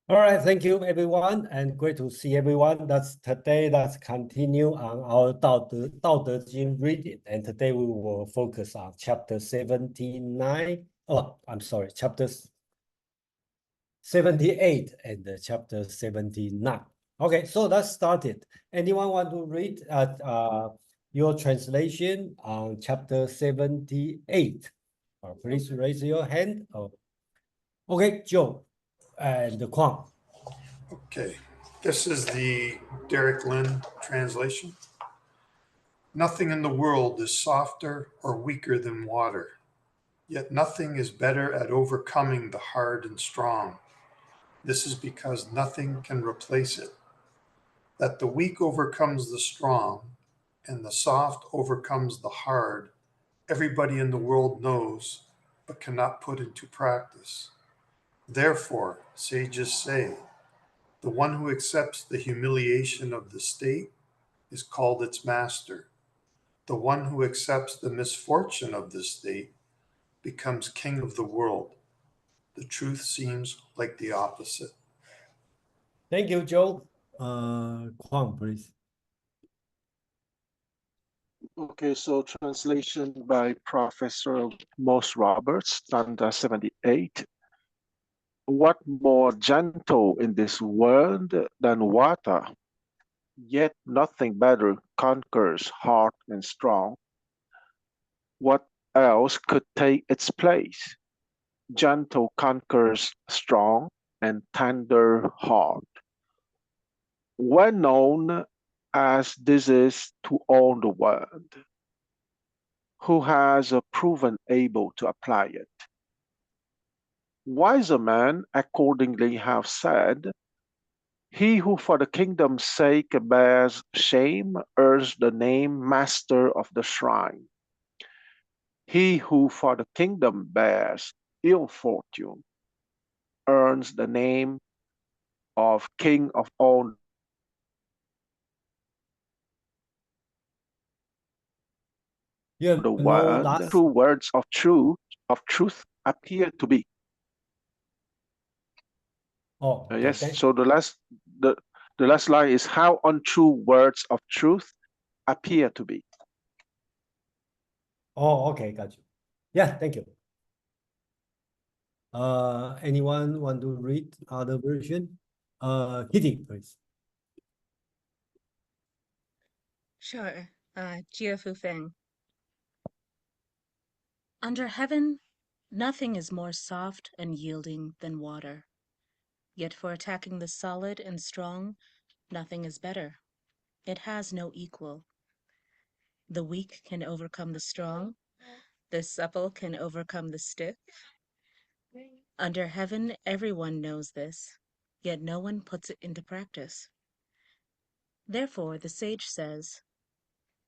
All right, thank you everyone, and great to see everyone. Let's continue on our Tao Te Ching reading, and today we will focus on chapter 79. Oh, I'm sorry, chapter 78 and chapter 79. Okay, so let's start it. Anyone want to read your translation on chapter 78? Please raise your hand. Oh, okay, Joe and Kwang. Okay, this is the Derek Lin translation. Nothing in the world is softer or weaker than water, yet nothing is better at overcoming the hard and strong. This is because nothing can replace it. That the weak overcomes the strong and the soft overcomes the hard, everybody in the world knows, but cannot put into practice. Therefore, sages say, the one who accepts the humiliation of the state is called its master. The one who accepts the misfortune of the state becomes king of the world. The truth seems like the opposite. Thank you, Joe. Kwang, please. Okay, so translation by Professor Moss Roberts, Standard 78. What more gentle in this world than water? Yet nothing better conquers hard and strong. What else could take its place? Gentle conquers strong and tender hard. Well known as this is to all the world, who has proven able to apply it. Wiser men accordingly have said, he who for the kingdom's sake bears shame earns the name master of the shrine. He who for the kingdom bears ill fortune earns the name of king of all You have the no world. last. True words of truth appear to be. Oh, okay. Yes. So the last line is how untrue words of truth appear to be. Oh, okay, got you. Yeah, thank you. Anyone want to read other version? Kitty, please. Sure. Jia Fu Feng. Under heaven, nothing is more soft and yielding than water. Yet for attacking the solid and strong, nothing is better. It has no equal. The weak can overcome the strong. The supple can overcome the stiff. Under heaven, everyone knows this, yet no one puts it into practice. Therefore, the sage says,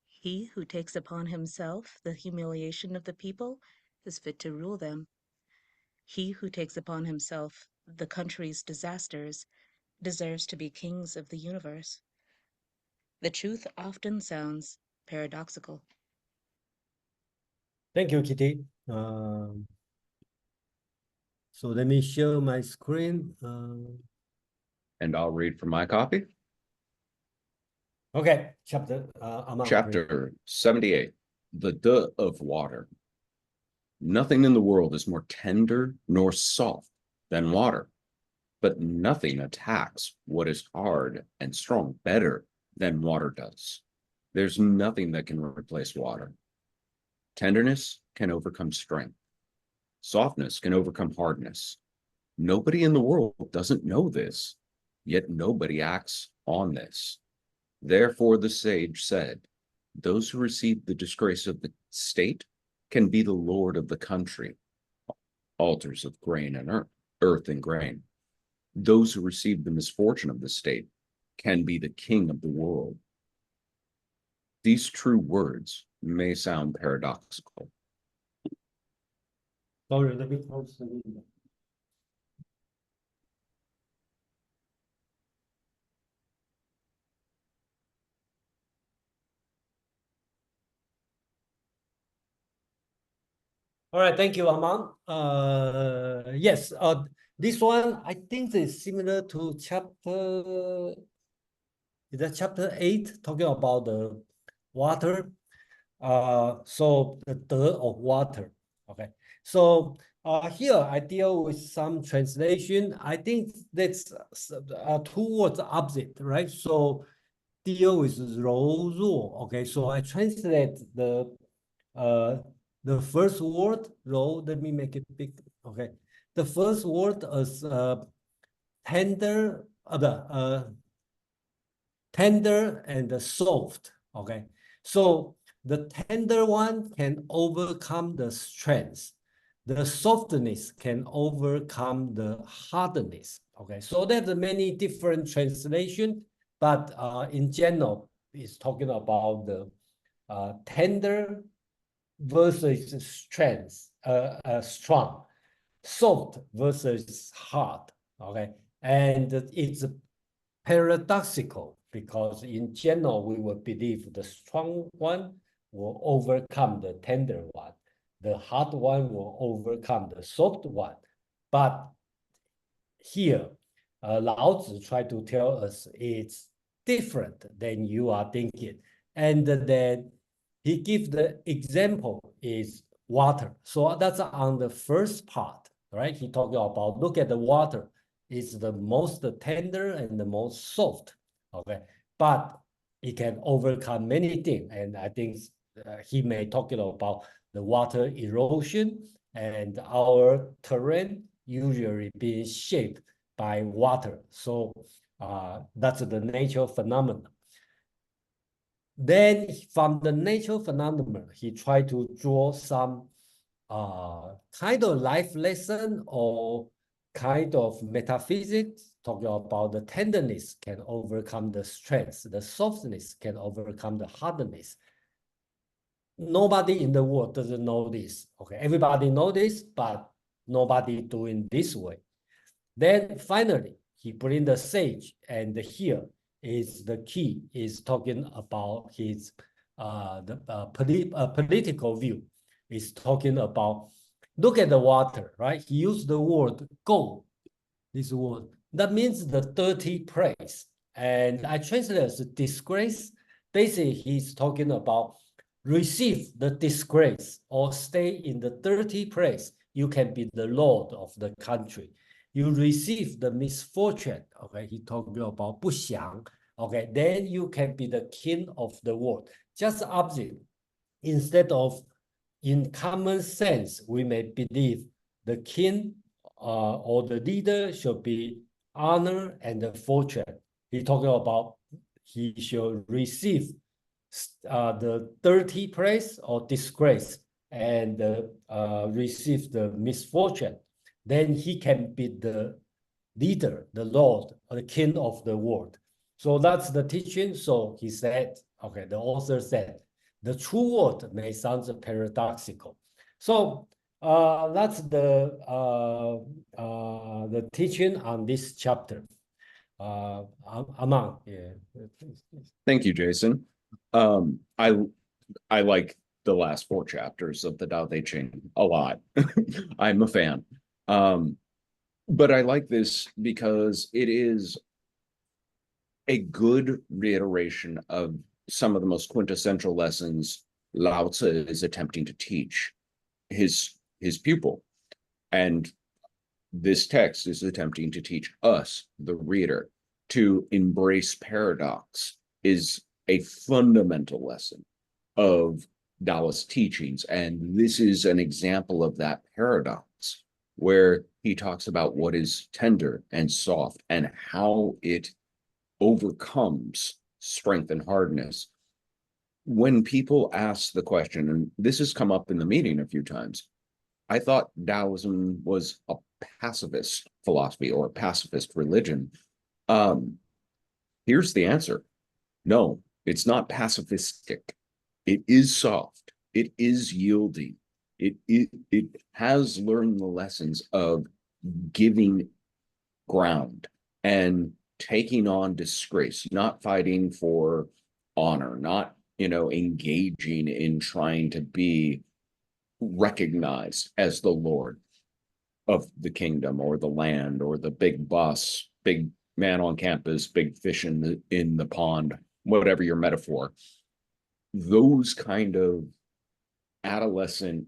he who takes upon himself the humiliation of the people is fit to rule them. He who takes upon himself the country's disasters deserves to be kings of the universe. The truth often sounds paradoxical. Thank you, Kitty. So let me share my screen. And I'll read from my copy. Okay, chapter amount, please. Chapter 78, the De of water. Nothing in the world is more tender nor soft than water, but nothing attacks what is hard and strong better than water does. There's nothing that can replace water. Tenderness can overcome strength. Softness can overcome hardness. Nobody in the world doesn't know this, yet nobody acts on this. Therefore, the sage said, those who receive the disgrace of the state can be the lord of the country, altars of grain and earth and grain. Those who receive the misfortune of the state can be the king of the world. These true words may sound paradoxical. Sorry, let me close the window. All right, thank you, Aman. Yes, this one I think is similar to chapter, is that chapter 8, talking about the water. So the of water. Okay. So here I deal with some translation. I think that's two words opposite, right? So deal with 柔弱. Okay. So I translate the first word 柔. Let me make it big. Okay. The first word is tender. Tender and soft. Okay. So the tender one can overcome the strength. The softness can overcome the hardness. Okay. So there's many different translation, but in general, it's talking about the tender versus strength, strong, soft versus hard. Okay. And it's paradoxical because in general, we will believe the strong one will overcome the tender one. The hard one will overcome the soft one. But here, Lao Tzu try to tell us it's different than you are thinking. And then he gives the example is water. So that's on the first part, right? He talking about, look at the water. It's the most tender and the most soft, okay? But it can overcome many things. And I think he may talking about the water erosion and our terrain usually being shaped by water. So that's the natural phenomenon. Then from the natural phenomenon, he tried to draw some kind of life lesson or kind of metaphysics, talking about the tenderness can overcome the strength, the softness can overcome the hardness. Nobody in the world doesn't know this. Okay, everybody know this, but nobody doing this way. Then finally, he bring the sage, and here is the key, is talking about his political view. Is talking about, look at the water, right? He used the word "go," this word. That means the dirty place. And I translate as disgrace. Basically, he's talking about receive the disgrace or stay in the dirty place. You can be the lord of the country. You receive the misfortune. Okay, he talking about 不祥. Okay, then you can be the king of the world. Just opposite. Instead of in common sense, we may believe the king or the leader should be honor and fortune. He talking about he should receive the dirty praise or disgrace and receive the misfortune. Then he can be the leader, the Lord, or the king of the world. So that's the teaching. So he said, okay, the author said, the true word may sound paradoxical. So that's the teaching on this chapter. Among, yeah. Thank you, Jason. I like the last 4 chapters of the Tao Te Ching a lot. I'm a fan. But I like this because it is a good reiteration of some of the most quintessential lessons Lao Tzu is attempting to teach his pupil. And this text is attempting to teach us, the reader, to embrace paradox is a fundamental lesson of Taoist teachings. And this is an example of that paradox, where he talks about what is tender and soft and how it overcomes strength and hardness. When people ask the question, and this has come up in the meeting a few times, I thought Taoism was a pacifist philosophy or a pacifist religion. Here's the answer. No, it's not pacifistic. It is soft. It is yielding. It has learned the lessons of giving ground and taking on disgrace, not fighting for honor, not engaging in trying to be recognized as the Lord of the kingdom or the land or the big boss, big man on campus, big fish in the pond, whatever your metaphor. Those kind of adolescent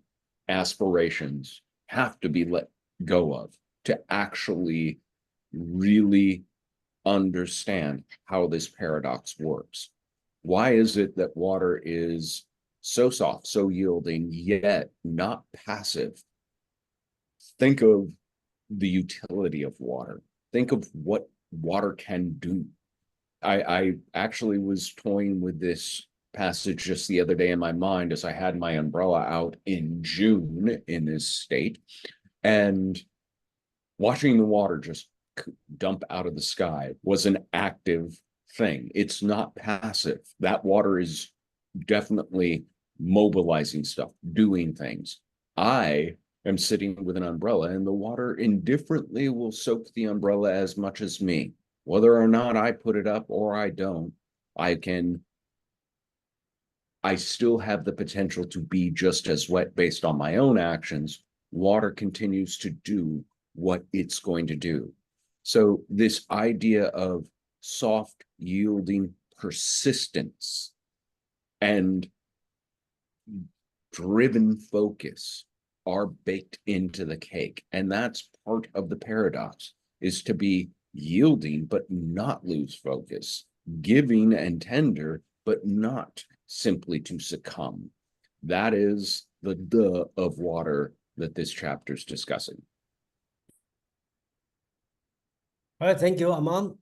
aspirations have to be let go of to actually really understand how this paradox works. Why is it that water is so soft, so yielding, yet not passive? Think of the utility of water. Think of what water can do. I actually was toying with this passage just the other day in my mind as I had my umbrella out in June in this state, and watching the water just dump out of the sky was an active thing. It's not passive. That water is definitely mobilizing stuff, doing things. I am sitting with an umbrella, and the water indifferently will soak the umbrella as much as me. Whether or not I put it up or I don't, I still have the potential to be just as wet based on my own actions. Water continues to do what it's going to do. So this idea of soft, yielding persistence and driven focus are baked into the cake. And that's part of the paradox, is to be yielding but not lose focus, giving and tender but not simply to succumb. That is the duh of water that this chapter is discussing. All right, thank you, Aman.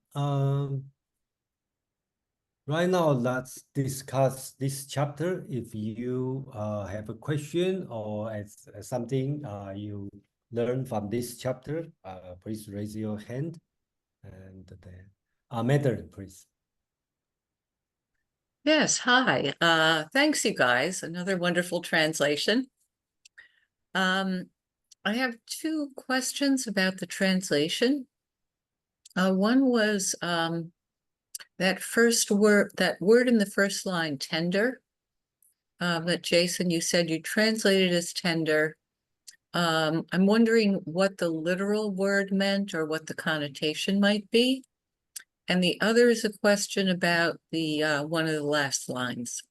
Right now, let's discuss this chapter. If you have a question or something you learn from this chapter, please raise your hand. And then, Madeline, please. Yes, hi. Thanks, you guys. Another wonderful translation. I have two questions about the translation. One was that word in the first line, tender, that Jason, you said you translated as tender. I'm wondering what the literal word meant or what the connotation might be. And the other is a question about the one of the last lines.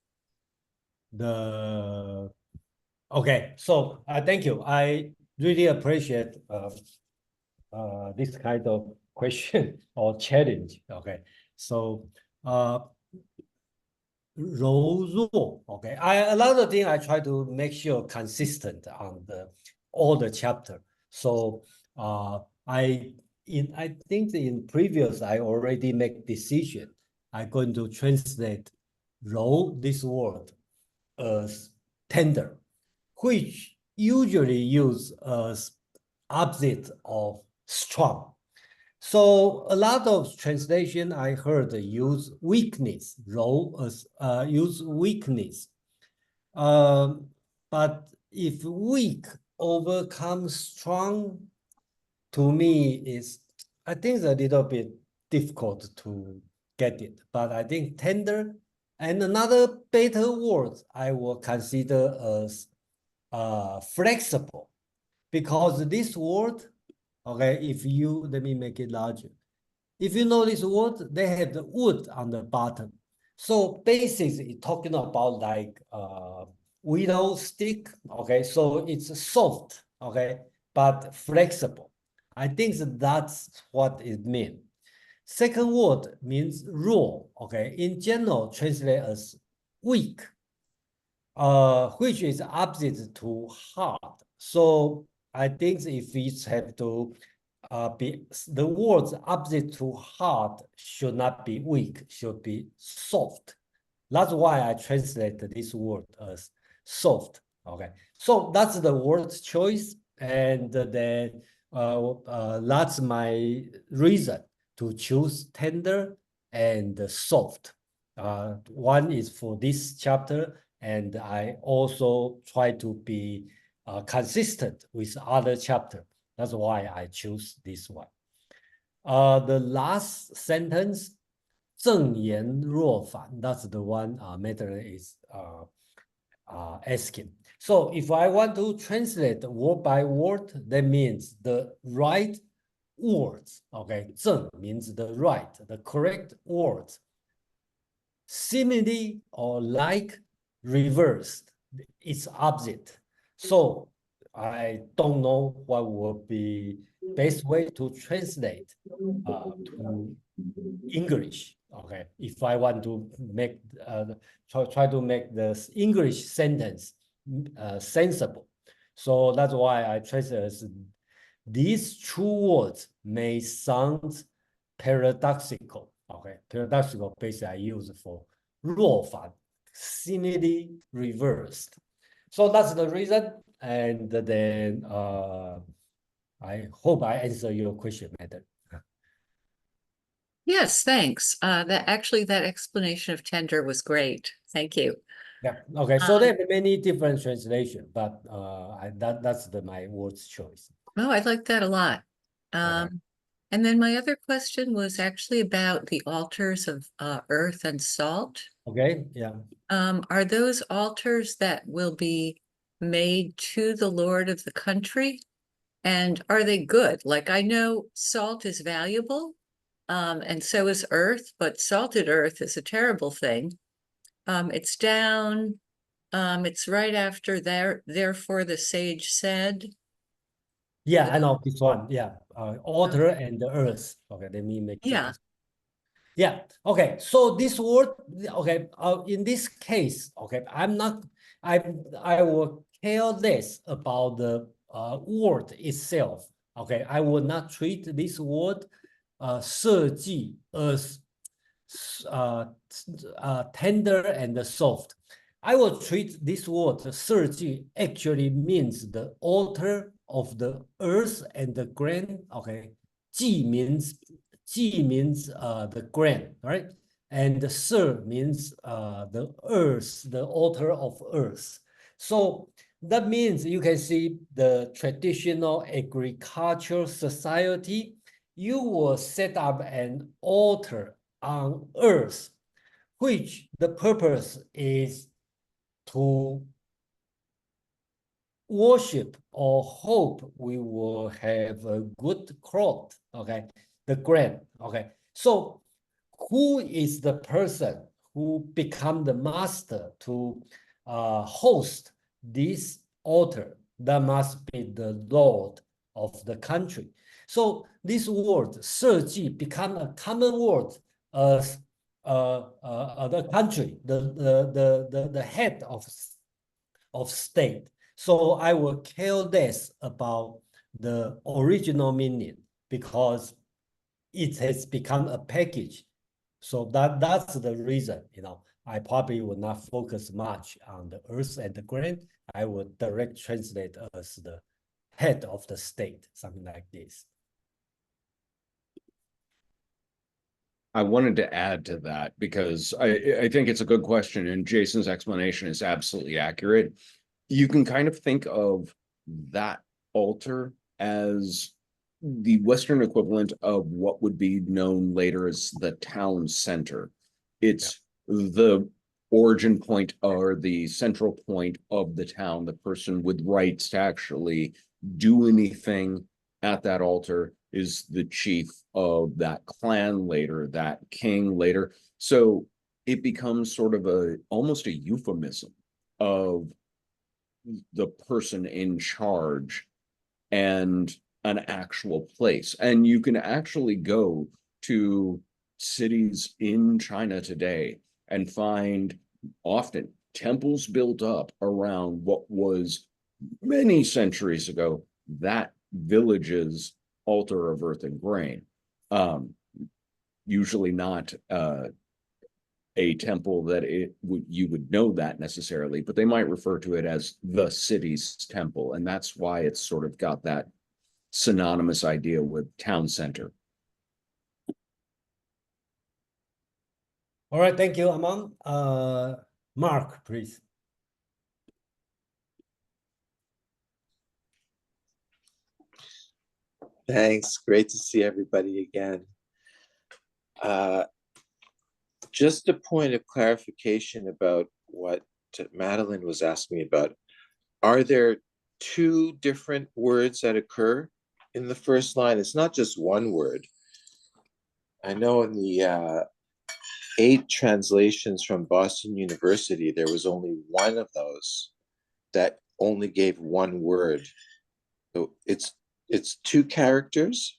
Okay, so thank you. I really appreciate this kind of question or challenge. Okay, so 柔弱. Okay, a lot of things I try to make sure consistent on all the chapter. So I think in previous I already make decision. I'm going to translate 柔 this word as tender, which usually used as opposite of strong. So a lot of translation I heard use weakness, 柔 as use weakness. But if weak overcomes strong, to me I think it's a little bit difficult to get it. But I think tender, and another better word I will consider as flexible, because this word, okay, let me make it larger. If you know this word, they have the wood on the bottom. So basically talking about like willow stick, okay, so it's soft, okay, but flexible. I think that's what it means. Second word means raw, okay, in general translate as weak, which is opposite to hard. So I think if we have to be, the words opposite to hard should not be weak, should be soft. That's why I translate this word as soft. Okay, so that's the word choice, and then that's my reason to choose tender and soft. One is for this chapter, and I also try to be consistent with other chapter. That's why I choose this one. The last sentence, 正言若反, that's the one Madeline is asking. So if I want to translate word by word, that means the right words. Okay, 正 means the right, the correct words. Similarly or like reversed, it's opposite. So I don't know what would be best way to translate to English. Okay, if I want to make try to make the English sentence sensible. So that's why I translate as these two words may sound paradoxical. Okay, paradoxical basically I use for 弱反, similarly reversed. So that's the reason. And then I hope I answer your question, madam. Yes, thanks. That explanation of tender was great. Thank you. Yeah. Okay. So there are many different translations, but that's my words choice. Oh, I like that a lot. Okay. And then my other question was actually about the altars of earth and salt. Okay. Yeah. Are those altars that will be made to the Lord of the country? And are they good? Like, I know salt is valuable, and so is earth, but salted earth is a terrible thing. It's down, it's right after there, therefore the sage said. Yeah, I know this one. Yeah. Altar and the earth. Okay. Let me make Yeah. it. Yeah. Okay. So this word, okay, in this case, okay, I will care less about the word itself. Okay, I will not treat this word, 设计 as tender and soft. I will treat this word, 设计, actually means the altar of the earth and the grain. Okay, 祭 means the grain, right? And the ser means the earth, the altar of earth. So that means you can see the traditional agricultural society, you will set up an altar on earth, which the purpose is to worship or hope we will have a good crop, okay, the grain, okay. So who is the person who become the master to host this altar? That must be the lord of the country. So this word 设计 become a common word as the country, the head of state. So I will care less about the original meaning because it has become a package. So that's the reason, I probably will not focus much on the earth and the grain. I will direct translate as the head of the state, something like this. I wanted to add to that because I think it's a good question, and Jason's explanation is absolutely accurate. You can kind of think of that altar as the Western equivalent of what would be known later as the town center. It's the origin point or the central point of the town, the person with rights to actually do anything at that altar is the chief of that clan later, that king later. So it becomes sort of almost a euphemism of the person in charge and an actual place. And you can actually go to cities in China today and find often temples built up around what was many centuries ago that village's altar of earth and grain. Usually not a temple that you would know that necessarily, but they might refer to it as the city's temple. And that's why it's sort of got that synonymous idea with town center. All right, thank you, Amon. Mark, please. Thanks. Great to see everybody again. Just a point of clarification about what Madeline was asking me about. are there two different words that occur in the first line? It's not just one word. I know in the 8 translations from Boston University, there was only one of those that only gave one word. So it's 2 characters.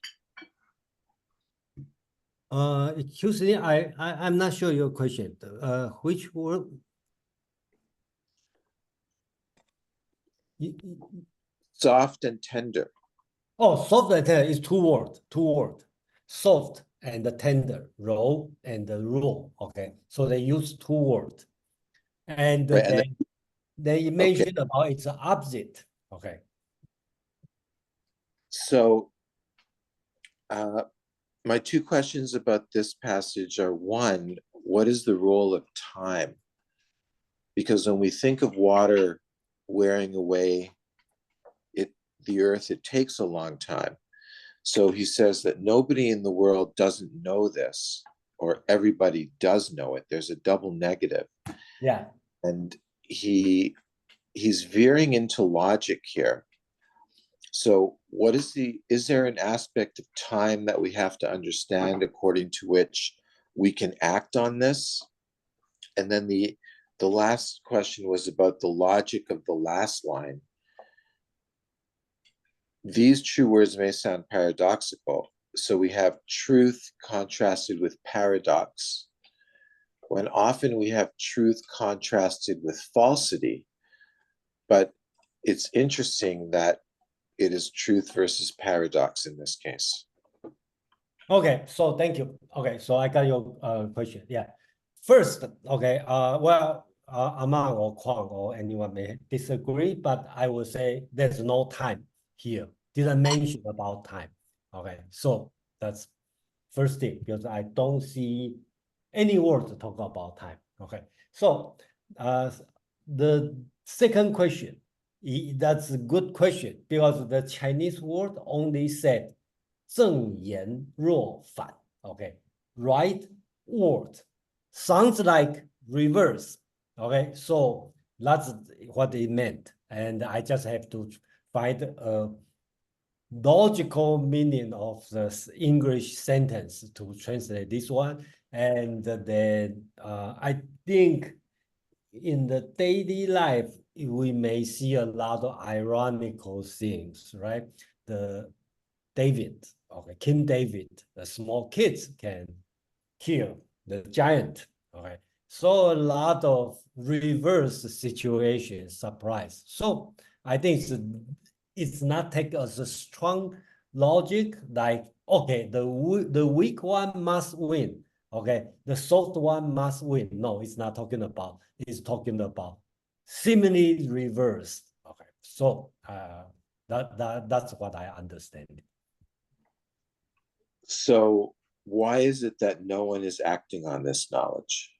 Excuse me, I'm not sure your question. Which word? Soft and tender. Oh, soft and tender is 2 words. 2 words. Soft and tender, raw and raw. Okay, so they use 2 words, and Right, and they mention about its opposite. Okay. So my 2 questions about this passage are, one, what is the role of time? Because when we think of water wearing away the earth, it takes a long time. So he says that nobody in the world doesn't know this, or everybody does know it. There's a double negative. Yeah. And he's veering into logic here. So is there an aspect of time that we have to understand according to which we can act on this? And then the last question was about the logic of the last line. These true words may sound paradoxical. So we have truth contrasted with paradox, when often we have truth contrasted with falsity. But it's interesting that it is truth versus paradox in this case. Okay, so thank you. Okay, so I got your question. Yeah. First, okay, Amang or Kwang or anyone may disagree, but I will say there's no time here. Didn't mention about time. Okay, so that's first thing, because I don't see any word to talk about time. Okay, so the second question, that's a good question, because the Chinese word only said 正言若反. Okay, right word sounds like reverse. Okay, so that's what it meant, and I just have to find a logical meaning of the English sentence to translate this one. And then I think in the daily life, we may see a lot of ironical things, right? The David, okay, King David, the small kids can kill the giant, okay? So a lot of reverse situation, surprise. So I think it's not take as a strong logic like, okay, the weak one must win, okay, the soft one must win. No, it's not talking about. It's talking about seemingly reversed. Okay, so that's what I understand. So why is it that no one is acting on this knowledge?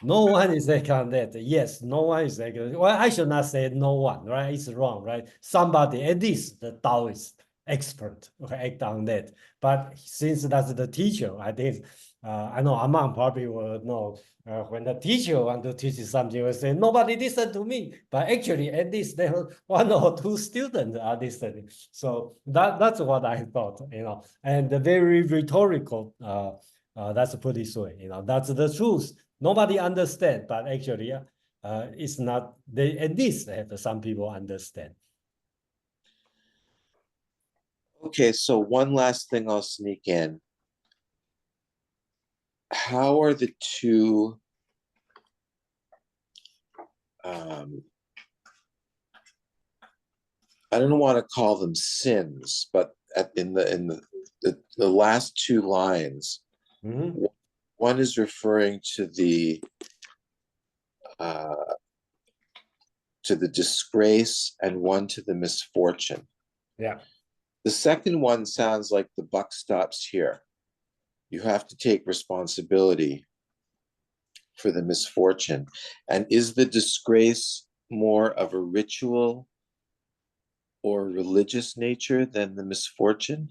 No one is acting on that. Yes, no one is acting. Well, I should not say no one, right? It's wrong, right? Somebody, at least the Taoist expert, okay, act on that. But since that's the teacher, I think, I know Amang probably will know, when the teacher want to teach something, will say, nobody listen to me. But actually, at least there are 1 or 2 students are listening. So that's what I thought, and the very rhetorical, that's put this way, that's the truth. Nobody understand, but actually, it's not. They at least have some people understand. Okay, so one last thing I'll sneak in. How are the two I don't want to call them sins, but in the last 2 lines, one is referring to the disgrace and one to the misfortune. Yeah. The second one sounds like the buck stops here. You have to take responsibility for the misfortune. And is the disgrace more of a ritual or religious nature than the misfortune?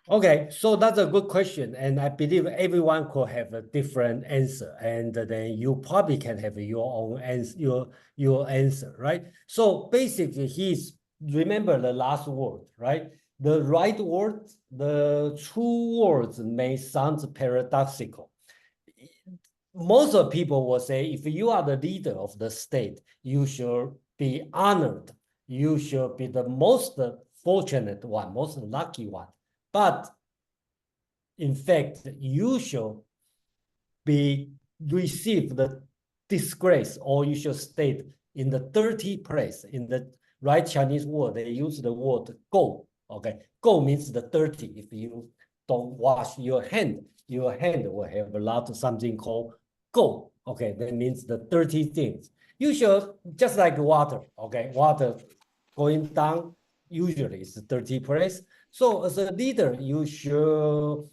Okay, so that's a good question, and I believe everyone could have a different answer, and then you probably can have your own answer, your answer, right? So basically, remember the last word, right? The right words, the true words may sound paradoxical. Most of people will say, if you are the leader of the state, you should be honored. You should be the most fortunate one, most lucky one. But in fact, you should receive the disgrace, or you should state in the dirty place. In the right Chinese word, they use the word "go." Okay, "go" means the dirty. If you don't wash your hand will have a lot of something called "go." Okay, that means the dirty things. You should, just like water. Okay, water going down usually is a dirty place. So as a leader, you should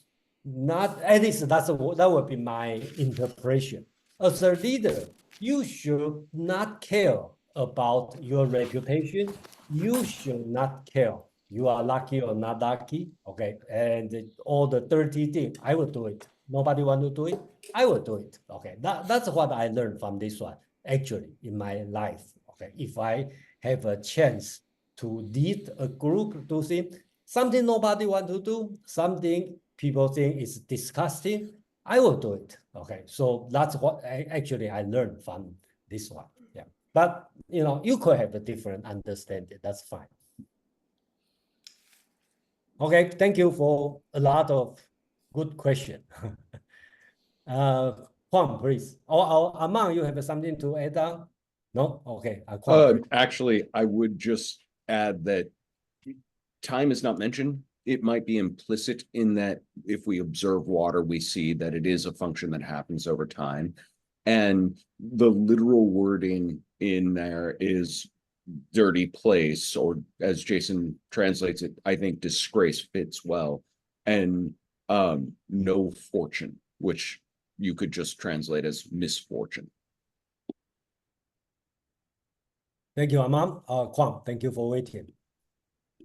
not, at least that would be my interpretation. As a leader, you should not care about your reputation. You should not care you are lucky or not lucky. Okay, and all the dirty thing, I will do it. Nobody want to do it, I will do it. Okay, that's what I learned from this one actually in my life. Okay, if I have a chance to lead a group, do something nobody want to do, something people think is disgusting, I will do it. Okay, so that's what I learned from this one. Yeah, but you could have a different understanding. That's fine. Okay, thank you for a lot of good question. Juan, please. Or Amang, you have something to add on? No? Okay, Juan. Actually, I would just add that time is not mentioned. It might be implicit in that if we observe water, we see that it is a function that happens over time. And the literal wording in there is dirty place, or as Jason translates it, I think disgrace fits well. And no fortune, which you could just translate as misfortune. Thank you, Amang. Juan, thank you for waiting.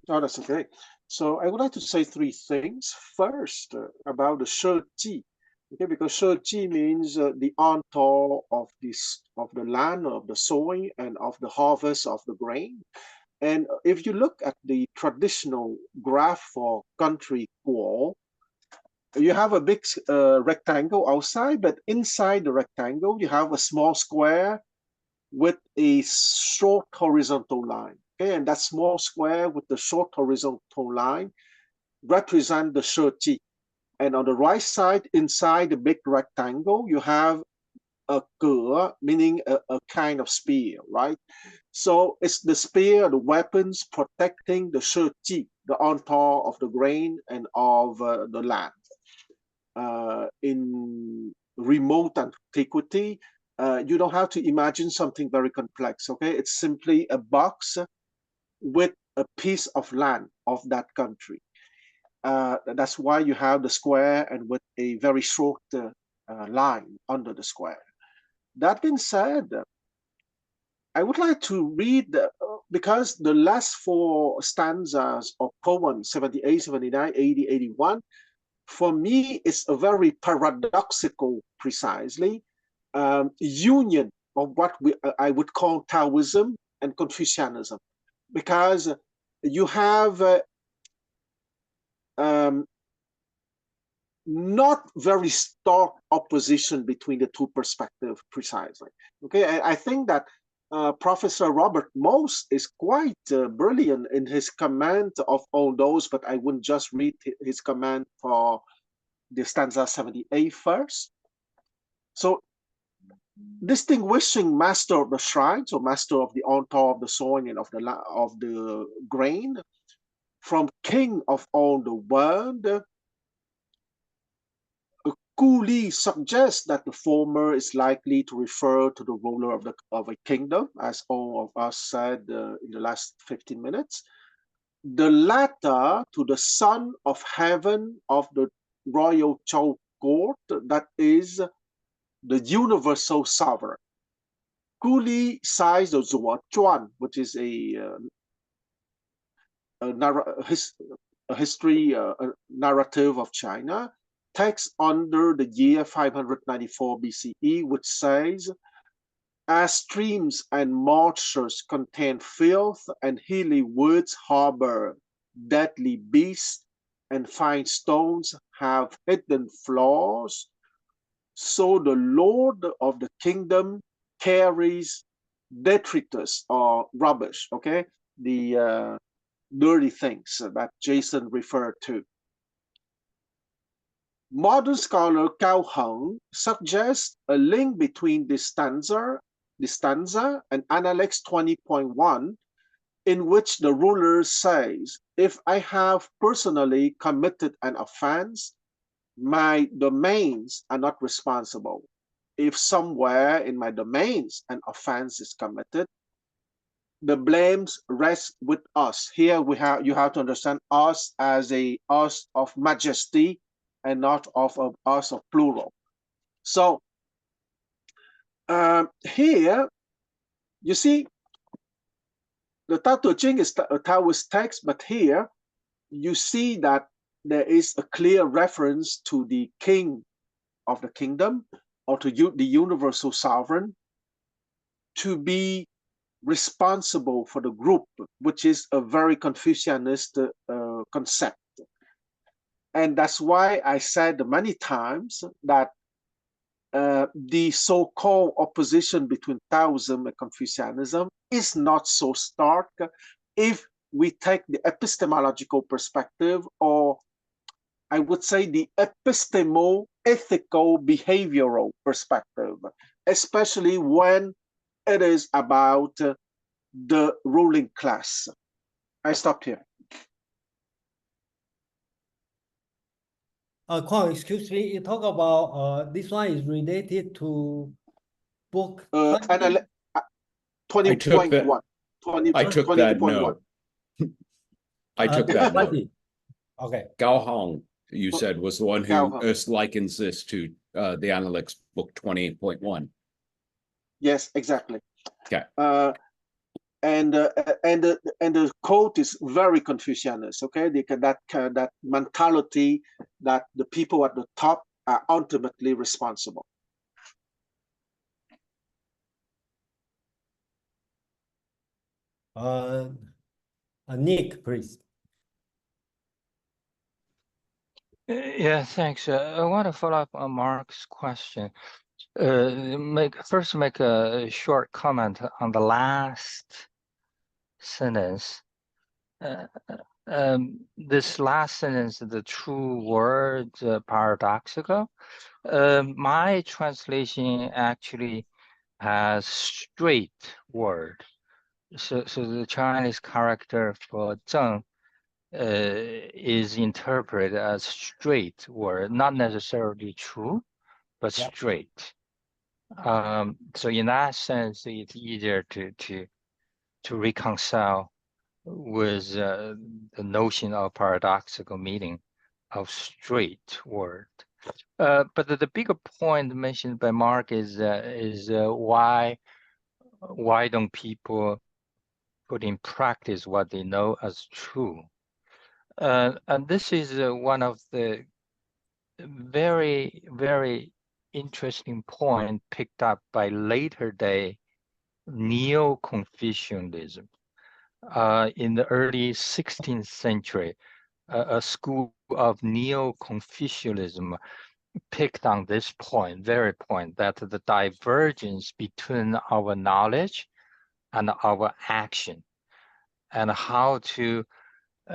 Oh, that's okay. So I would like to say three things. First, about the Shi Ji. Okay, because Shi Ji means the ontour of the land, of the sowing, and of the harvest of the grain. And if you look at the traditional graph for country Guo, you have a big rectangle outside, but inside the rectangle, you have a small square with a short horizontal line. Okay, and that small square with the short horizontal line represent the Shi Ji. And on the right side, inside the big rectangle, you have a ge, meaning a kind of spear, right? So it's the spear, the weapons protecting the Shi Ji, the ontour of the grain and of the land. In remote antiquity, you don't have to imagine something very complex, okay? It's simply a box with a piece of land of that country. That's why you have the square and with a very short line under the square. That being said, I would like to read, because the last four stanzas of poem 78, 79, 80, 81, for me, it's a very paradoxical, precisely, union of what I would call Taoism and Confucianism, because you have not very stark opposition between the two perspectives, precisely. Okay, I think that Professor Robert Morse is quite brilliant in his comment of all those, but I wouldn't just read his comment for the stanza 78 first. So, distinguishing master of the shrine, so master of the ontour of the sowing and of the grain, from king of all the world, Cooley suggests that the former is likely to refer to the ruler of a kingdom, as all of us said in the last 15 minutes. The latter to the son of heaven of the royal Chou court, that is the universal sovereign. Cooley cites the Zuo Chuan, which is a history, a narrative of China, text under the year 594 BCE, which says, as streams and marshes contain filth and hilly woods harbor deadly beasts and fine stones have hidden flaws, so the Lord of the kingdom carries detritus or rubbish, okay? The dirty things that Jason referred to. Modern scholar Cao Heng suggests a link between this stanza and Analects 20.1, in which the ruler says, if I have personally committed an offense, my domains are not responsible. If somewhere in my domains an offense is committed, the blames rest with us. Here you have to understand us as a us of majesty and not of us of plural. So here you see the Tao Te Ching is a Taoist text, but here you see that there is a clear reference to the king of the kingdom or to the universal sovereign to be responsible for the group, which is a very Confucianist concept. And that's why I said many times that the so-called opposition between Taoism and Confucianism is not so stark if we take the epistemological perspective, or I would say the epistemo-ethical behavioral perspective, especially when it is about the ruling class. I stopped here. Kwang, excuse me, you talk about this one is related to book 20? 20.1. I took that note. I took that note. 20. Okay. Gao Hong, you said, was the one who Gao Hong. likens this to the Analects book 20.1. Yes, exactly. Okay. And the quote is very Confucianist. Okay, that mentality that the people at the top are ultimately responsible. Nick, please. Yeah, thanks. I want to follow up on Mark's question. First make a short comment on the last sentence. This last sentence, the true word paradoxical. My translation actually has straight word. So the Chinese character for zheng is interpreted as straight word, not necessarily true, but straight. So in that sense, it's easier to reconcile with the notion of paradoxical meaning of straight word. But the bigger point mentioned by Mark is why don't people put in practice what they know as true? And this is one of the very, very interesting point picked up by later day Neo-Confucianism. In the early 16th century, a school of Neo-Confucianism picked on this point, very point, that the divergence between our knowledge and our action, and how to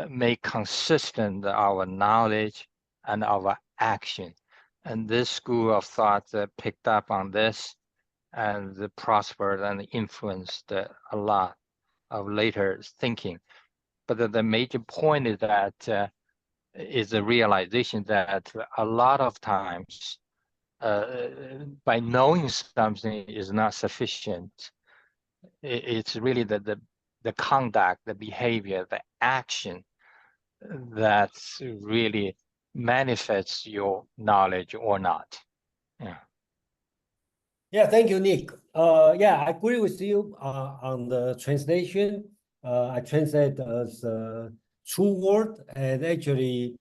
make consistent our knowledge and our action. And this school of thought picked up on this and prospered and influenced a lot of later thinking. But the major point is that is the realization that a lot of times by knowing something is not sufficient. It's really the conduct, the behavior, the action that really manifests your knowledge or not. Yeah. Yeah, thank you, Nick. Yeah, I agree with you on the translation. I translate as true word, and actually,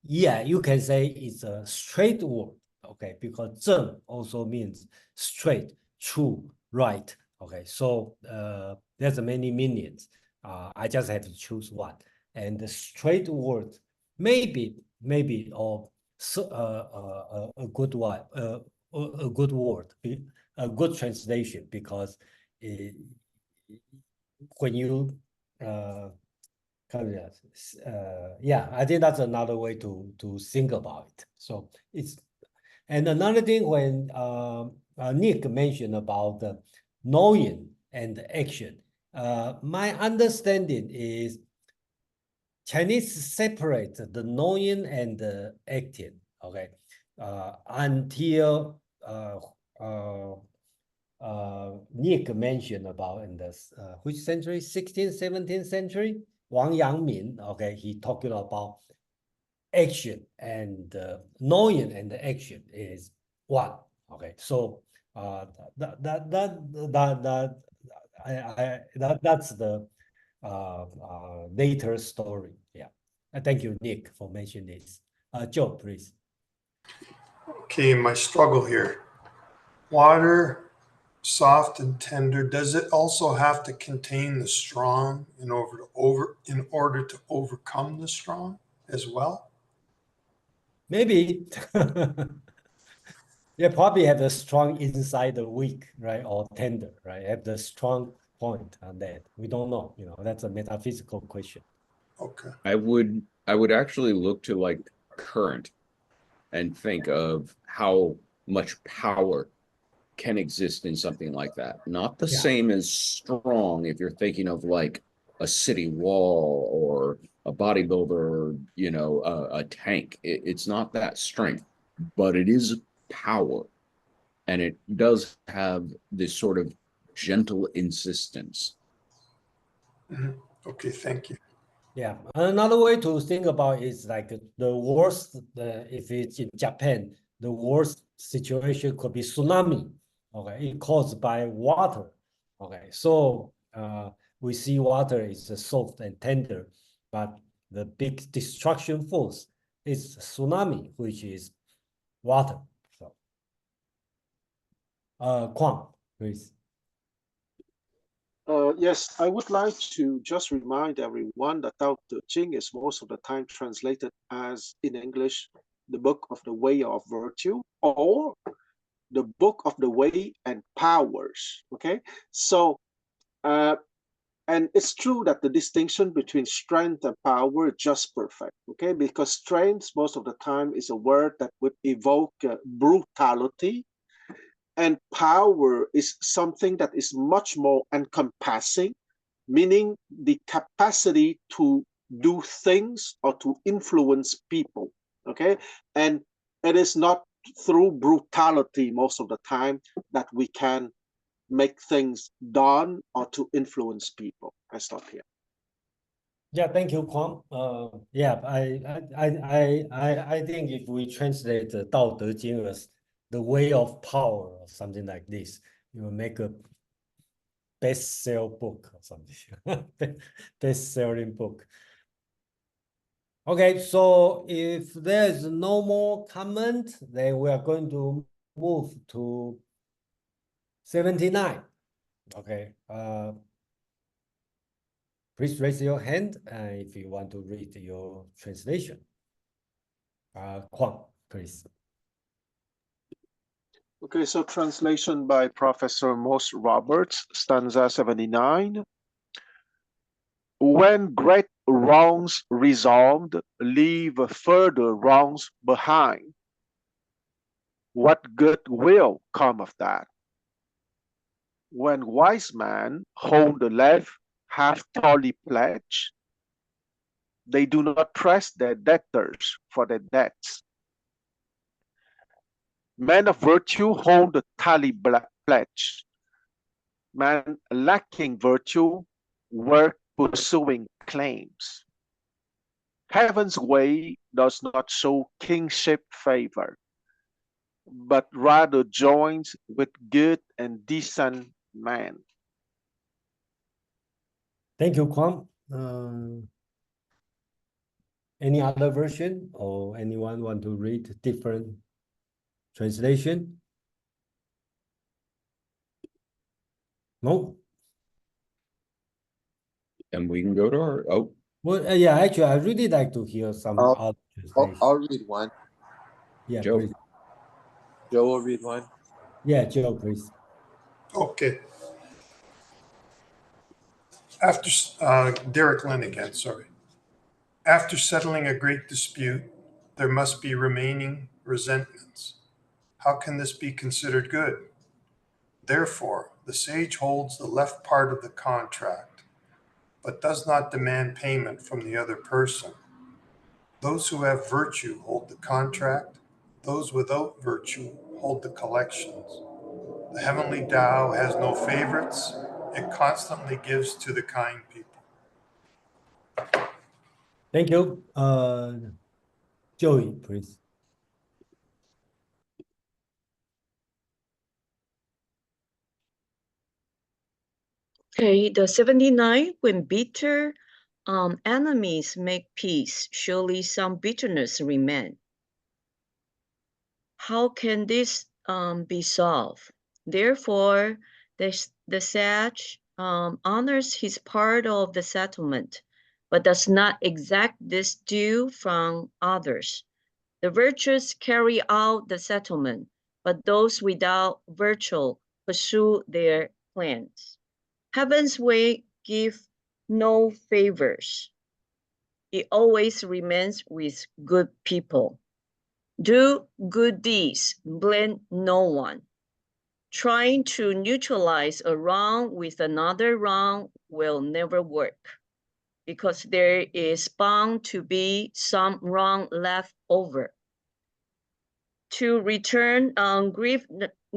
yeah, you can say it's a straight word, okay, because 正 also means straight, true, right, okay, so there's many meanings. I just have to choose one, and the straight word maybe or a good one, a good word, a good translation, because when you yeah, I think that's another way to think about it. So it's, and another thing when Nick mentioned about the knowing and the action, my understanding is Chinese separate the knowing and the acting, okay, until Nick mentioned about in the which century, 16th, 17th century, Wang Yangmin, okay, he talking about action, and knowing and the action is one, okay, so that's the later story. Yeah. Thank you, Nick, for mentioning this. Joe, please. Okay, my struggle here. Water, soft and tender. Does it also have to contain the strong in order to overcome the strong as well? Maybe. Yeah, probably have the strong inside the weak, right? Or tender, right? Have the strong point on that. We don't know, that's a metaphysical question. Okay. I would actually look to like current and think of how much power can exist in something like that. Not the Yeah. same as strong if you're thinking of like a city wall or a bodybuilder or, a tank. It's not that strength, but it is power. And it does have this sort of gentle insistence. Okay, thank you. Yeah, another way to think about is like the worst, if it's in Japan, the worst situation could be tsunami, okay, it caused by water, okay, so we see water is soft and tender, but the big destruction force is tsunami, which is water. So, Kwang, please. Yes, I would like to just remind everyone that Tao Te Ching is most of the time translated as, in English, the book of the way of virtue, or the book of the way and powers. Okay, so and it's true that the distinction between strength and power is just perfect. Okay, because strength most of the time is a word that would evoke brutality, and power is something that is much more encompassing, meaning the capacity to do things or to influence people. Okay, and it is not through brutality most of the time that we can make things done or to influence people. I stop here. Yeah, thank you, Kwang. Yeah, I think if we translate the Tao Te Ching as the way of power or something like this, you will make a best-sell book or something, best-selling book. Okay, so if there's no more comment, then we are going to move to 79. Okay, please raise your hand if you want to read your translation. Kwang, please. Okay, so translation by Professor Moss Roberts, stanza 79. When great wrongs resolved leave further wrongs behind, what good will come of that? When wise men hold the left half-thorny pledge, they do not press their debtors for their debts. Men of virtue hold the tally pledge. Men lacking virtue work pursuing claims. Heaven's way does not show kingship favor, but rather joins with good and decent men. Thank you, Kwang. Any other version or anyone want to read different translation? No? And we can go to our, oh, Well, yeah, actually, I really like to hear some I'll, other I'll, translation. I'll read one. Yeah, Joe. please. Joe will read one. Yeah, Joe, please. Okay. After, Derek Lynn again, sorry. After settling a great dispute, there must be remaining resentments. How can this be considered good? Therefore, the sage holds the left part of the contract, but does not demand payment from the other person. Those who have virtue hold the contract. Those without virtue hold the collections. The heavenly Tao has no favorites. It constantly gives to the kind people. Thank you. Joey, please. Okay, the 79, when bitter enemies make peace, surely some bitterness remain. How can this be solved? Therefore, the sage honors his part of the settlement, but does not exact this due from others. The virtuous carry out the settlement, but those without virtue pursue their plans. Heaven's way give no favors. It always remains with good people. Do good deeds, blame no one. Trying to neutralize a wrong with another wrong will never work, because there is bound to be some wrong left over. To return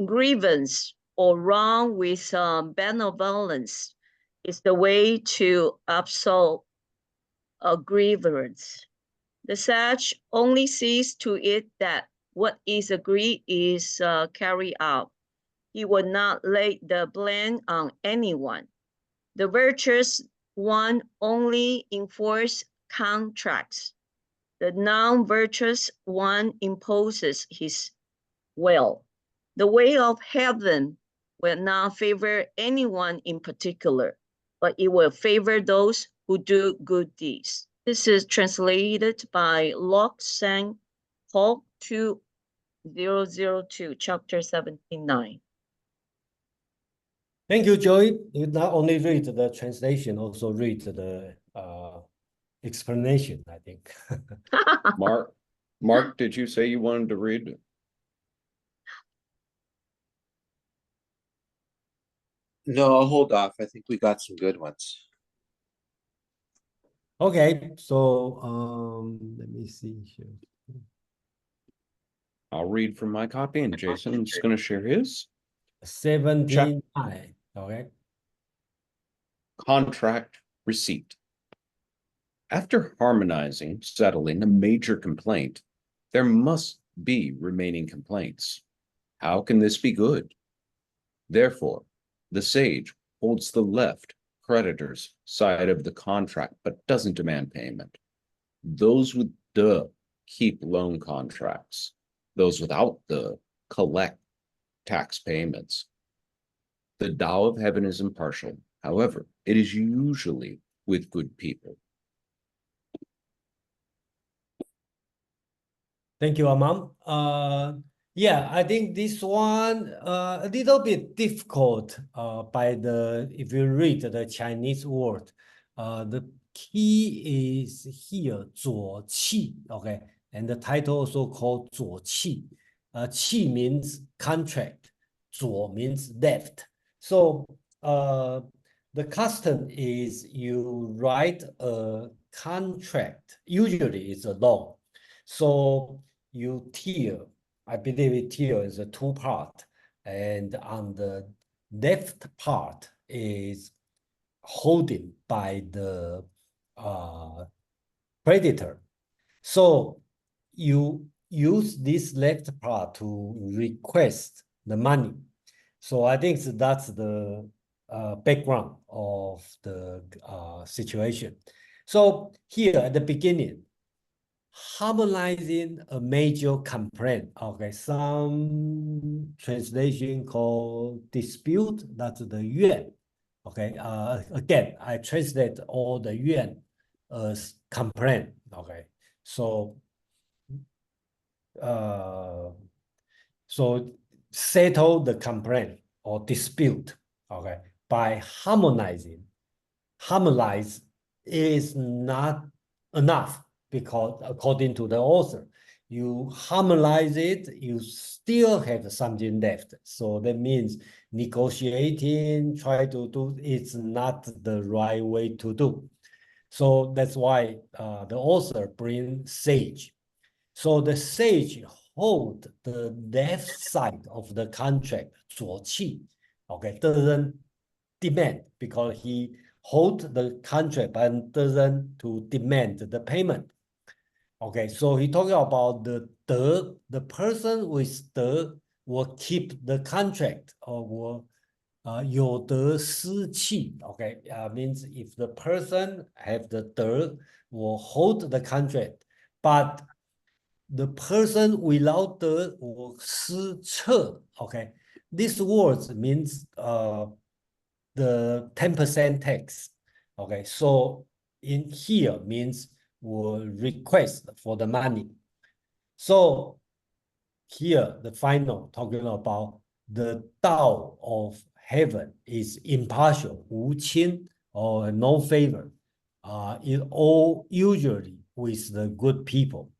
grievance or wrong with benevolence is the way to absolve a grievance. The sage only sees to it that what is agreed is carried out. He will not lay the blame on anyone. The virtuous one only enforces contracts. The non-virtuous one imposes his will. The way of heaven will not favor anyone in particular, but it will favor those who do good deeds. This is translated by Lok Sang Hok 2002, chapter 79. Thank you, Joey. You not only read the translation, also read the explanation, I think. Mark, did you say you wanted to read? No, I'll hold off. I think we got some good ones. Okay, so let me see here. I'll read from my copy and Jason is going to share his. 79. Okay. Contract receipt. After harmonizing, settling a major complaint, there must be remaining complaints. How can this be good? Therefore, the sage holds the left creditor's side of the contract but doesn't demand payment. Those with the keep loan contracts. Those without the collect tax payments. The Tao of heaven is impartial. However, it is usually with good people. Thank you, Amam. Yeah, I think this one a little bit difficult by the if you read the Chinese word. The key is here, 左气, okay, and the title also called 左气. 气 means contract, 左 means left. So the custom is you write a contract, usually it's a loan. So you tier, I believe it tier is a two part, and on the left part is holding by the creditor. So you use this left part to request the money. So I think that's the background of the situation. So here at the beginning, harmonizing a major complaint. Okay, some translation called dispute, that's the yuan. Okay, again, I translate all the yuan as complaint. Okay, so so settle the complaint or dispute, okay, by harmonizing. Harmonize is not enough because according to the author, you harmonize it, you still have something left. So that means negotiating, try to do, it's not the right way to do. So that's why the author brings sage. So the sage hold the left side of the contract, 左气, okay, doesn't demand because he hold the contract but doesn't to demand the payment. Okay, so he talking about the person with the will keep the contract or will 有德司气. Okay, means if the person have the 德 will hold the contract, but the person without 德 will 失策. Okay, this words means the 10% tax. Okay, so in here means will request for the money. So here the final talking about the Tao of heaven is impartial, 无亲 or no favor. It all usually with the good people.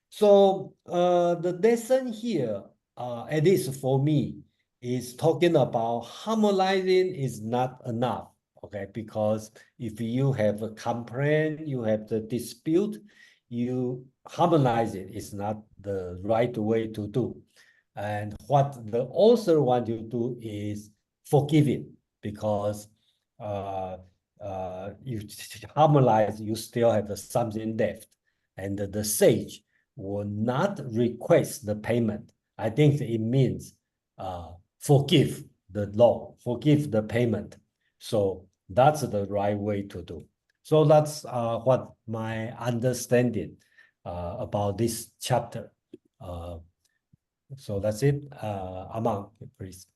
So the lesson here, at least for me, is talking about harmonizing is not enough, okay? Because if you have a complaint, you have the dispute, you harmonize it is not the right way to do. And what the author wants you to do is forgiving, because you harmonize, you still have something left. And the sage will not request the payment. I think it means forgive the law, forgive the payment. So that's the right way to do. So that's what my understanding about this chapter. So that's it. Amang, please.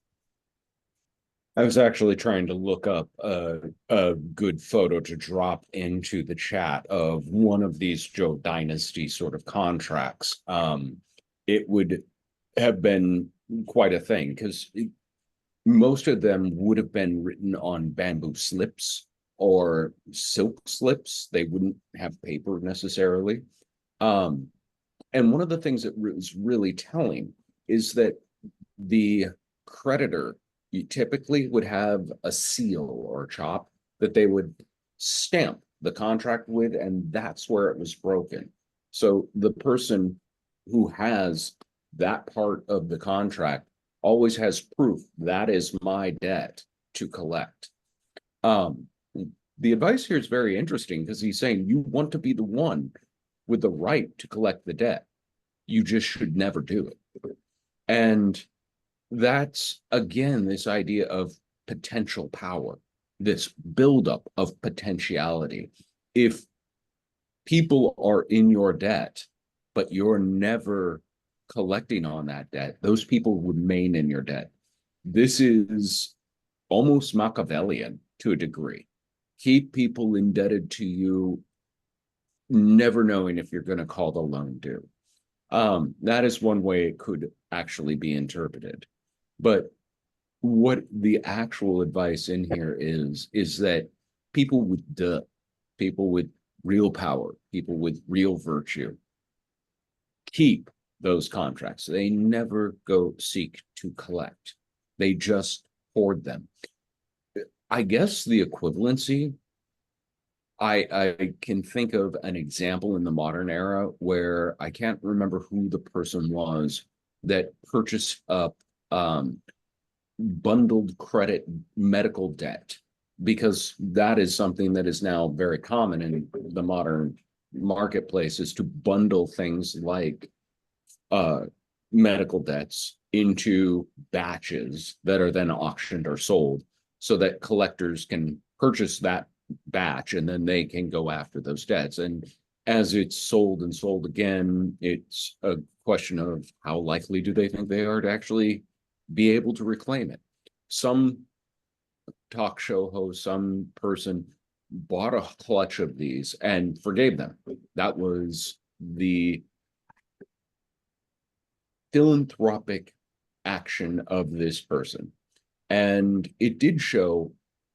I was actually trying to look up a good photo to drop into the chat of one of these Zhou Dynasty sort of contracts. It would have been quite a thing because most of them would have been written on bamboo slips or silk slips. They wouldn't have paper necessarily. And one of the things that was really telling is that the creditor, you typically would have a seal or a chop that they would stamp the contract with, and that's where it was broken. So the person who has that part of the contract always has proof that is my debt to collect. The advice here is very interesting because he's saying you want to be the one with the right to collect the debt. You just should never do it. And that's, again, this idea of potential power, this buildup of potentiality. If people are in your debt, but you're never collecting on that debt, those people remain in your debt. This is almost Machiavellian to a degree. Keep people indebted to you, never knowing if you're going to call the loan due. That is one way it could actually be interpreted. But what the actual advice in here is that people with people with real power, people with real virtue, keep those contracts. They never go seek to collect. They just hoard them. I guess the equivalency, I can think of an example in the modern era where I can't remember who the person was that purchased up bundled credit medical debt, because that is something that is now very common in the modern marketplace, is to bundle things like medical debts into batches that are then auctioned or sold so that collectors can purchase that batch and then they can go after those debts. And as it's sold and sold again, it's a question of how likely do they think they are to actually be able to reclaim it. Some talk show host, some person bought a clutch of these and forgave them. That was the philanthropic action of this person. And it did show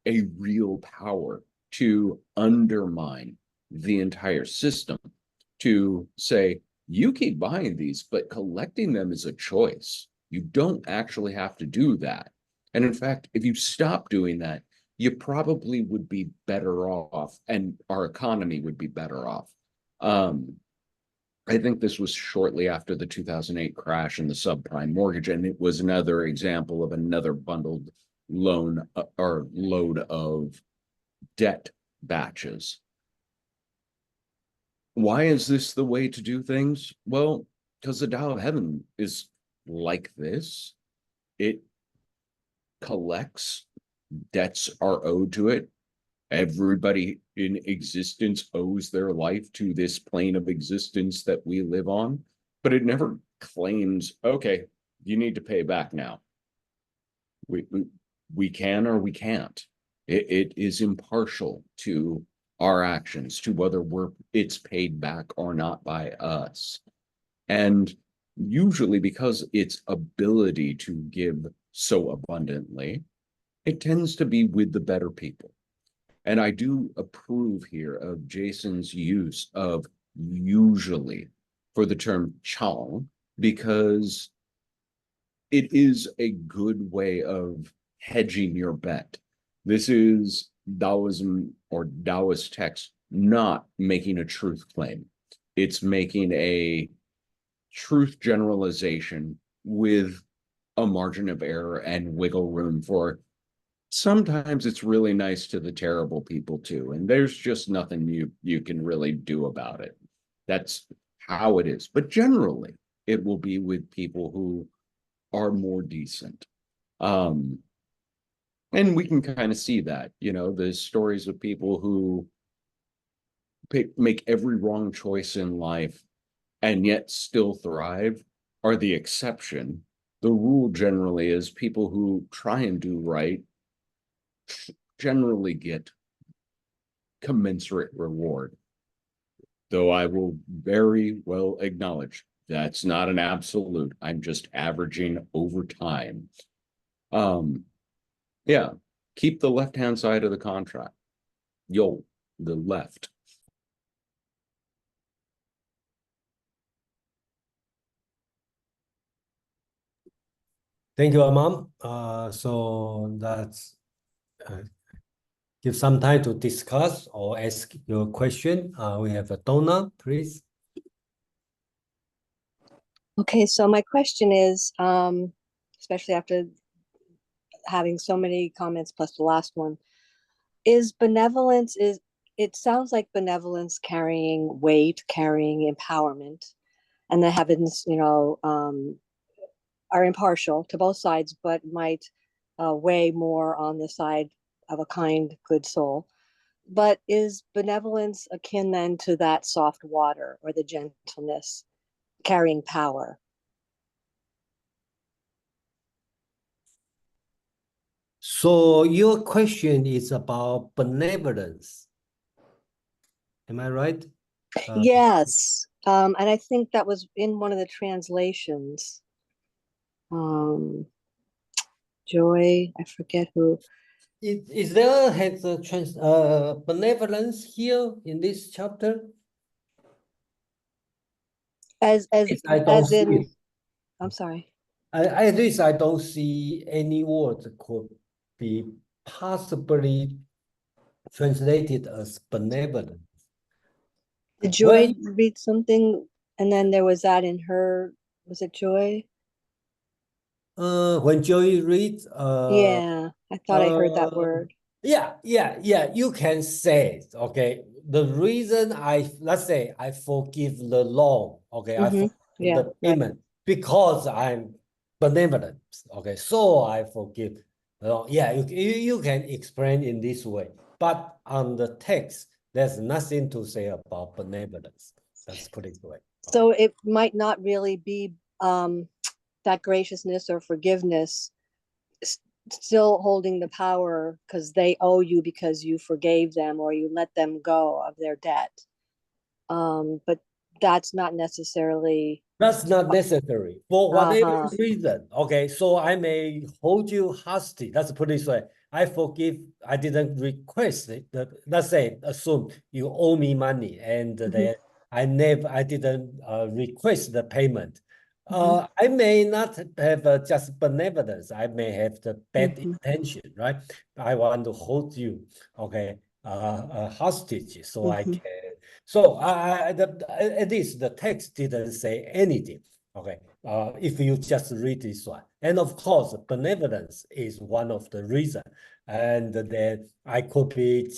a real power to undermine the entire system, to say, you keep buying these, but collecting them is a choice. You don't actually have to do that. And in fact, if you stop doing that, you probably would be better off, and our economy would be better off. I think this was shortly after the 2008 crash in the subprime mortgage, and it was another example of another bundled loan or load of debt batches. Why is this the way to do things? Well, because the Tao of Heaven is like this. It collects, debts are owed to it. Everybody in existence owes their life to this plane of existence that we live on, but it never claims, okay, you need to pay back now. We can or we can't. It is impartial to our actions, to whether it's paid back or not by us. And usually because its ability to give so abundantly, it tends to be with the better people. And I do approve here of Jason's use of usually for the term chang, because it is a good way of hedging your bet. This is Taoism or Taoist text not making a truth claim. It's making a truth generalization with a margin of error and wiggle room for sometimes it's really nice to the terrible people too, and there's just nothing you can really do about it. That's how it is. But generally, it will be with people who are more decent. And we can kind of see that, the stories of people who make every wrong choice in life and yet still thrive are the exception. The rule generally is people who try and do right generally get commensurate reward. Though I will very well acknowledge that's not an absolute. I'm just averaging over time. Yeah, keep the left-hand side of the contract. The left. Thank you, Amam. So that's give some time to discuss or ask your question. We have a Donna, please. Okay, so my question is, especially after having so many comments plus the last one, it sounds like benevolence carrying weight, carrying empowerment, and the heavens, are impartial to both sides, but might weigh more on the side of a kind, good soul. But is benevolence akin then to that soft water or the gentleness carrying power? So your question is about benevolence. Am I right? Yes. And I think that was in one of the translations. Joy, I forget who. Is there has a benevolence here in this chapter? As I don't as see in, it. I'm sorry. At least I don't see any word could be possibly translated as benevolent. Did Joy read something? And then there was that in her, was it Joy? When Joey reads, Yeah, I thought I heard that word. Yeah, you can say it, okay. The reason let's say I forgive the loan, okay, I forgive the payment because I'm benevolent, okay, so I forgive. Yeah, you can explain in this way, but on the text, there's nothing to say about benevolence. Let's put it away. So it might not really be that graciousness or forgiveness still holding the power because they owe you because you forgave them or you let them go of their debt. But that's not necessarily. That's not necessary for whatever Uh-huh. reason. Okay, so I may hold you hostage. Let's put it this way. I forgive. I didn't request it. Let's say, assume you owe me money, and that I didn't request the payment. I may not have just benevolence. I may have the bad intention, right? I want to hold you, okay, hostage, so I can. So at least the text didn't say anything. Okay, if you just read this one, and of course, benevolence is one of the reasons, and then I could be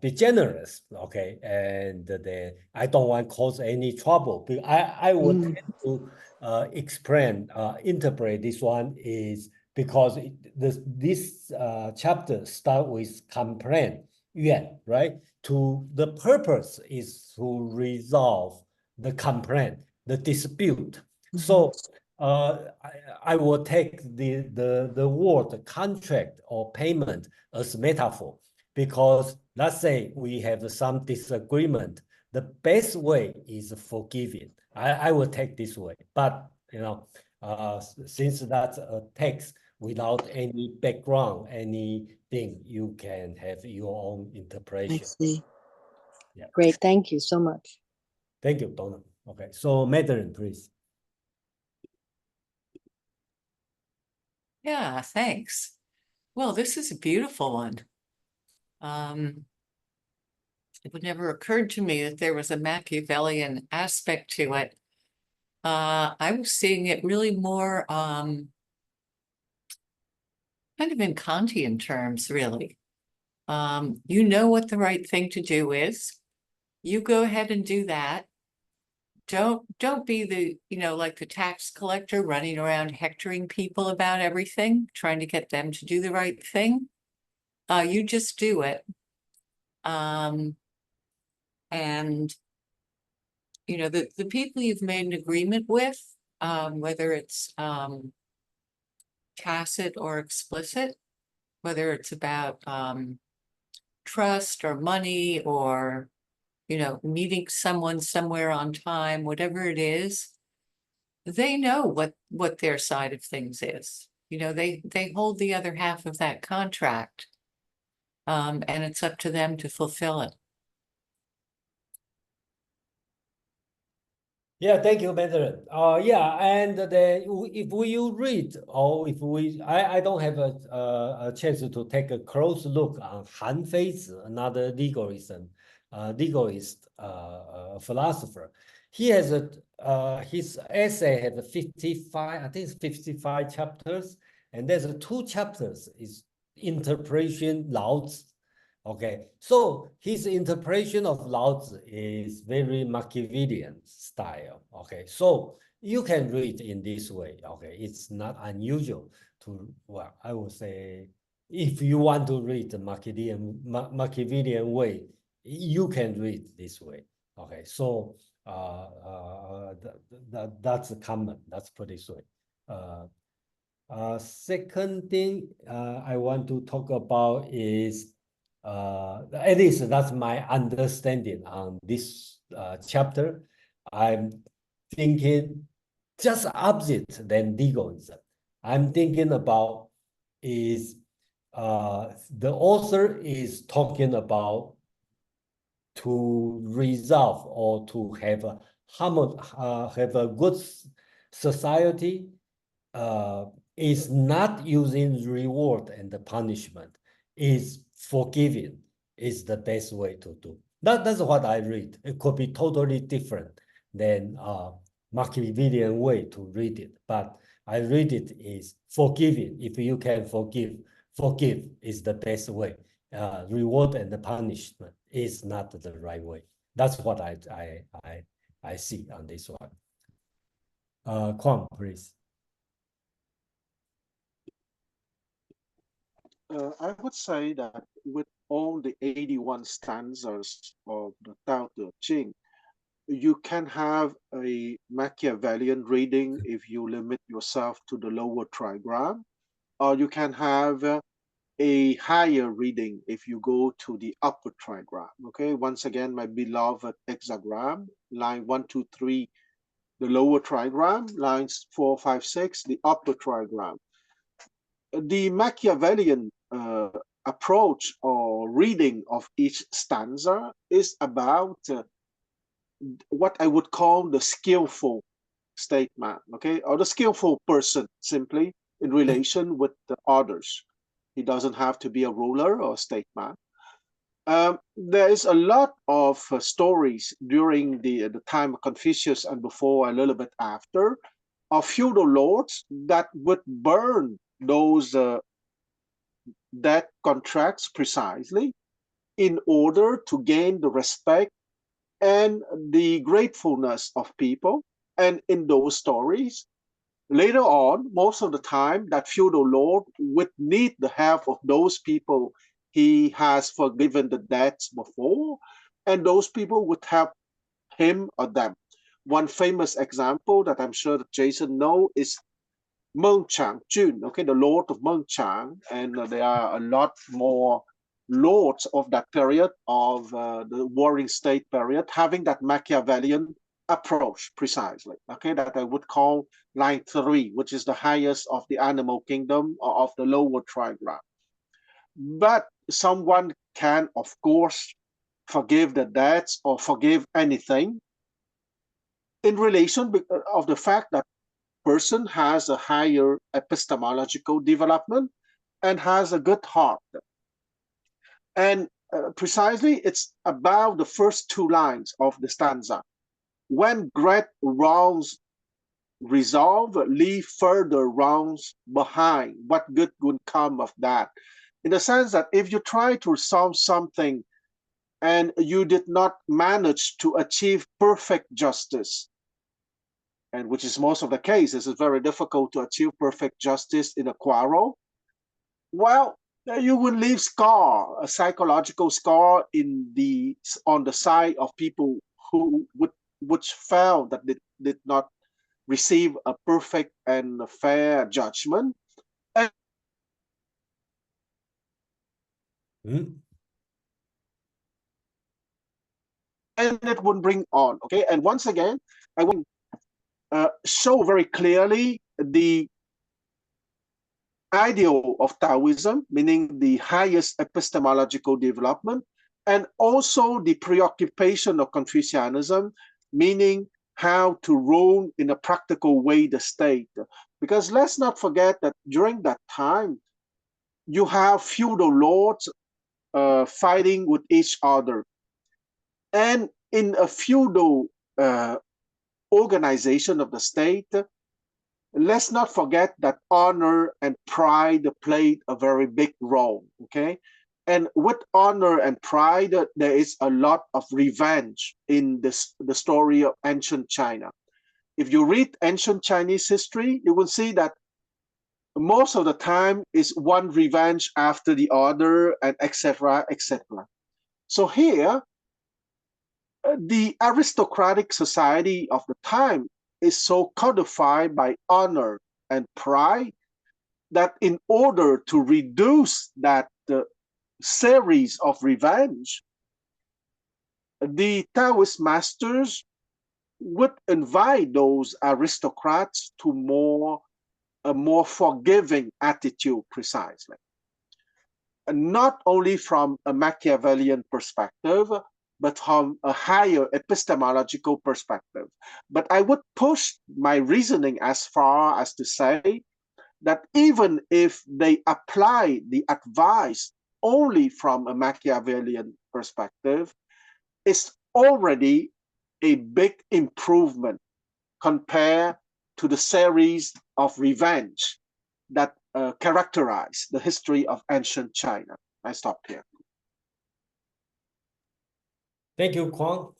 be generous, okay, and then I don't want to cause any trouble. But I would tend to interpret this one is because this chapter start with complaint, yuan, right? The purpose is to resolve the complaint, the dispute. So I will take the word contract or payment as metaphor, because let's say we have some disagreement. The best way is forgiving. I will take this way, but since that's a text without any background, anything, you can have your own I interpretation. see. Yeah. Great. Thank you so much. Thank you, Donna. Okay, so Madeline, please. Yeah, thanks. Well, this is a beautiful one. It would never occurred to me that there was a Machiavellian aspect to it. I was seeing it really more kind of in Kantian terms, really. You know what the right thing to do is. You go ahead and do that. Don't be like the tax collector running around hectoring people about everything, trying to get them to do the right thing. You just do it. And the people you've made an agreement with, whether it's tacit or explicit, whether it's about trust or money or meeting someone somewhere on time, whatever it is, they know what their side of things is. They hold the other half of that contract, and it's up to them to fulfill it. Yeah, thank you, Madeline. Yeah, and then if we read, or if I don't have a chance to take a close look on Han Feizi, another legalist philosopher. He has his essay has 55, I think it's 55 chapters, and there's two chapters is interpretation Lao Tzu. Okay, so his interpretation of Lao Tzu is very Machiavellian style. Okay, so you can read in this way. Okay, it's not unusual to, well, I would say, if you want to read the Machiavellian way, you can read this way. Okay, so that's common. Let's put it this way. Second thing I want to talk about is at least that's my understanding on this chapter. I'm thinking just opposite than legalism. I'm thinking about is the author is talking about to resolve or to have a good society is not using reward and the punishment, is forgiving is the best way to do. That's what I read. It could be totally different than Machiavellian way to read it, but I read it is forgiving. If you can forgive is the best way. Reward and the punishment is not the right way. That's what I see on this one. Kwang, please. I would say that with all the 81 stanzas of the Tao Te Ching, you can have a Machiavellian reading if you limit yourself to the lower trigram, or you can have a higher reading if you go to the upper trigram. Okay, once again, my beloved hexagram, line 1, 2, 3, the lower trigram, lines 4, 5, 6, the upper trigram. The Machiavellian approach or reading of each stanza is about what I would call the skillful statesman, okay, or the skillful person simply in relation with the others. He doesn't have to be a ruler or a statesman. There is a lot of stories during the time of Confucius and before, a little bit after, of feudal lords that would burn those debt contracts precisely in order to gain the respect and the gratefulness of people. And in those stories, later on, most of the time, that feudal lord would need the help of those people he has forgiven the debts before, and those people would help him or them. One famous example that I'm sure that Jason knows is Meng Chang-jun, okay, the Lord of Meng Chang, and there are a lot more lords of that period, of the Warring State period, having that Machiavellian approach precisely, okay, that I would call line 3, which is the highest of the animal kingdom or of the lower trigram. But someone can, of course, forgive the debts or forgive anything in relation of the fact that person has a higher epistemological development and has a good heart. And precisely, it's about the first 2 lines of the stanza. When great wrongs resolve, leave further wrongs behind. What good would come of that? In the sense that if you try to resolve something and you did not manage to achieve perfect justice, and which is most of the cases, it's very difficult to achieve perfect justice in a quarrel, well, you will leave scar, a psychological scar on the side of people who which felt that they did not receive a perfect and fair judgment. And it would bring on, okay? And once again, I want to show very clearly the ideal of Taoism, meaning the highest epistemological development, and also the preoccupation of Confucianism, meaning how to rule in a practical way the state. Because let's not forget that during that time, you have feudal lords fighting with each other. And in a feudal organization of the state, let's not forget that honor and pride played a very big role, okay? And with honor and pride, there is a lot of revenge in the story of ancient China. If you read ancient Chinese history, you will see that most of the time is one revenge after the other, and etc., etc. So here, the aristocratic society of the time is so codified by honor and pride that in order to reduce that series of revenge, the Taoist masters would invite those aristocrats to a more forgiving attitude precisely. And not only from a Machiavellian perspective, but from a higher epistemological perspective. But I would push my reasoning as far as to say that even if they apply the advice only from a Machiavellian perspective, it's already a big improvement compared to the series of revenge that characterize the history of ancient China. I stop here. Thank you, Kwang.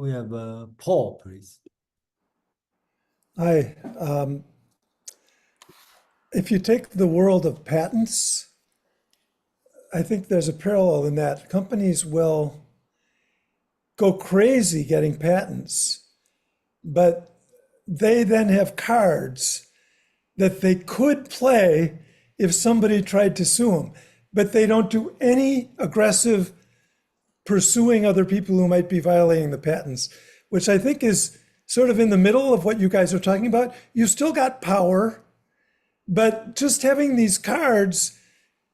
We have Paul, please. Hi. If you take the world of patents, I think there's a parallel in that companies will go crazy getting patents, but they then have cards that they could play if somebody tried to sue them, but they don't do any aggressive pursuing other people who might be violating the patents, which I think is sort of in the middle of what you guys are talking about. You still got power, but just having these cards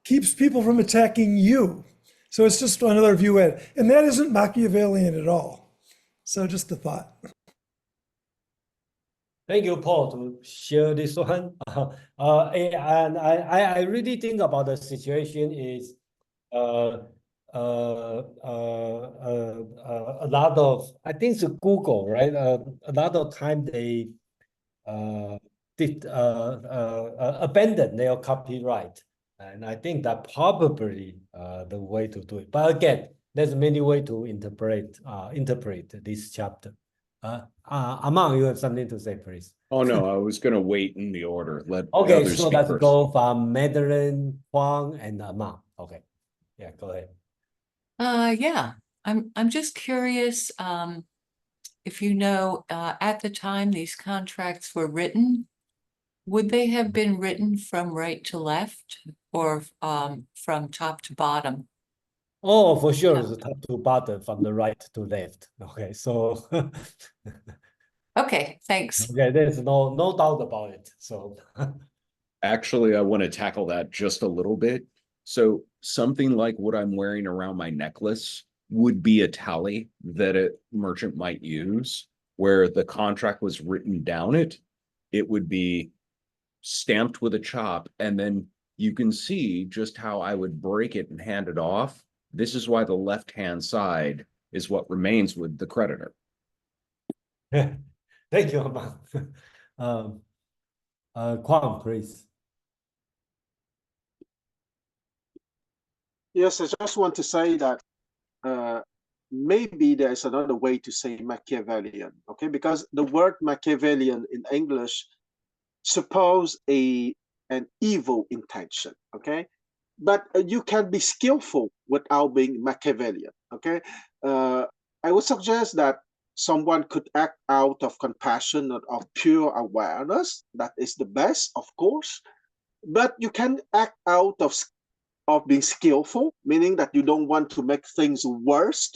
keeps people from attacking you. So it's just another view add. And that isn't Machiavellian at all. So just a thought. Thank you, Paul, to share this one. And I really think about the situation is a lot of, I think it's Google, right? A lot of time they did abandon their copyright. And I think that probably the way to do it. But again, there's many ways to interpret this chapter. Amang, you have something to say, please. Oh no, I was gonna wait in the order. Let Okay, others so speak let's first. go from Madeline, Huang, and Amang. Okay, yeah, go ahead. Yeah, I'm just curious, if you know, at the time these contracts were written, would they have been written from right to left or from top to bottom? Oh, for sure, it's top to bottom, from the right to left. Okay, so Okay, thanks. okay, there's no doubt about it. So Actually, I want to tackle that just a little bit. So something like what I'm wearing around my necklace would be a tally that a merchant might use, where the contract was written down it would be stamped with a chop, and then you can see just how I would break it and hand it off. This is why the left-hand side is what remains with the creditor. thank you, Amang. Kwang, please. Yes, I just want to say that maybe there's another way to say Machiavellian, okay? Because the word Machiavellian in English suppose an evil intention, okay? But you can be skillful without being Machiavellian, okay? I would suggest that someone could act out of compassion or of pure awareness. That is the best, of course. But you can act out of being skillful, meaning that you don't want to make things worse,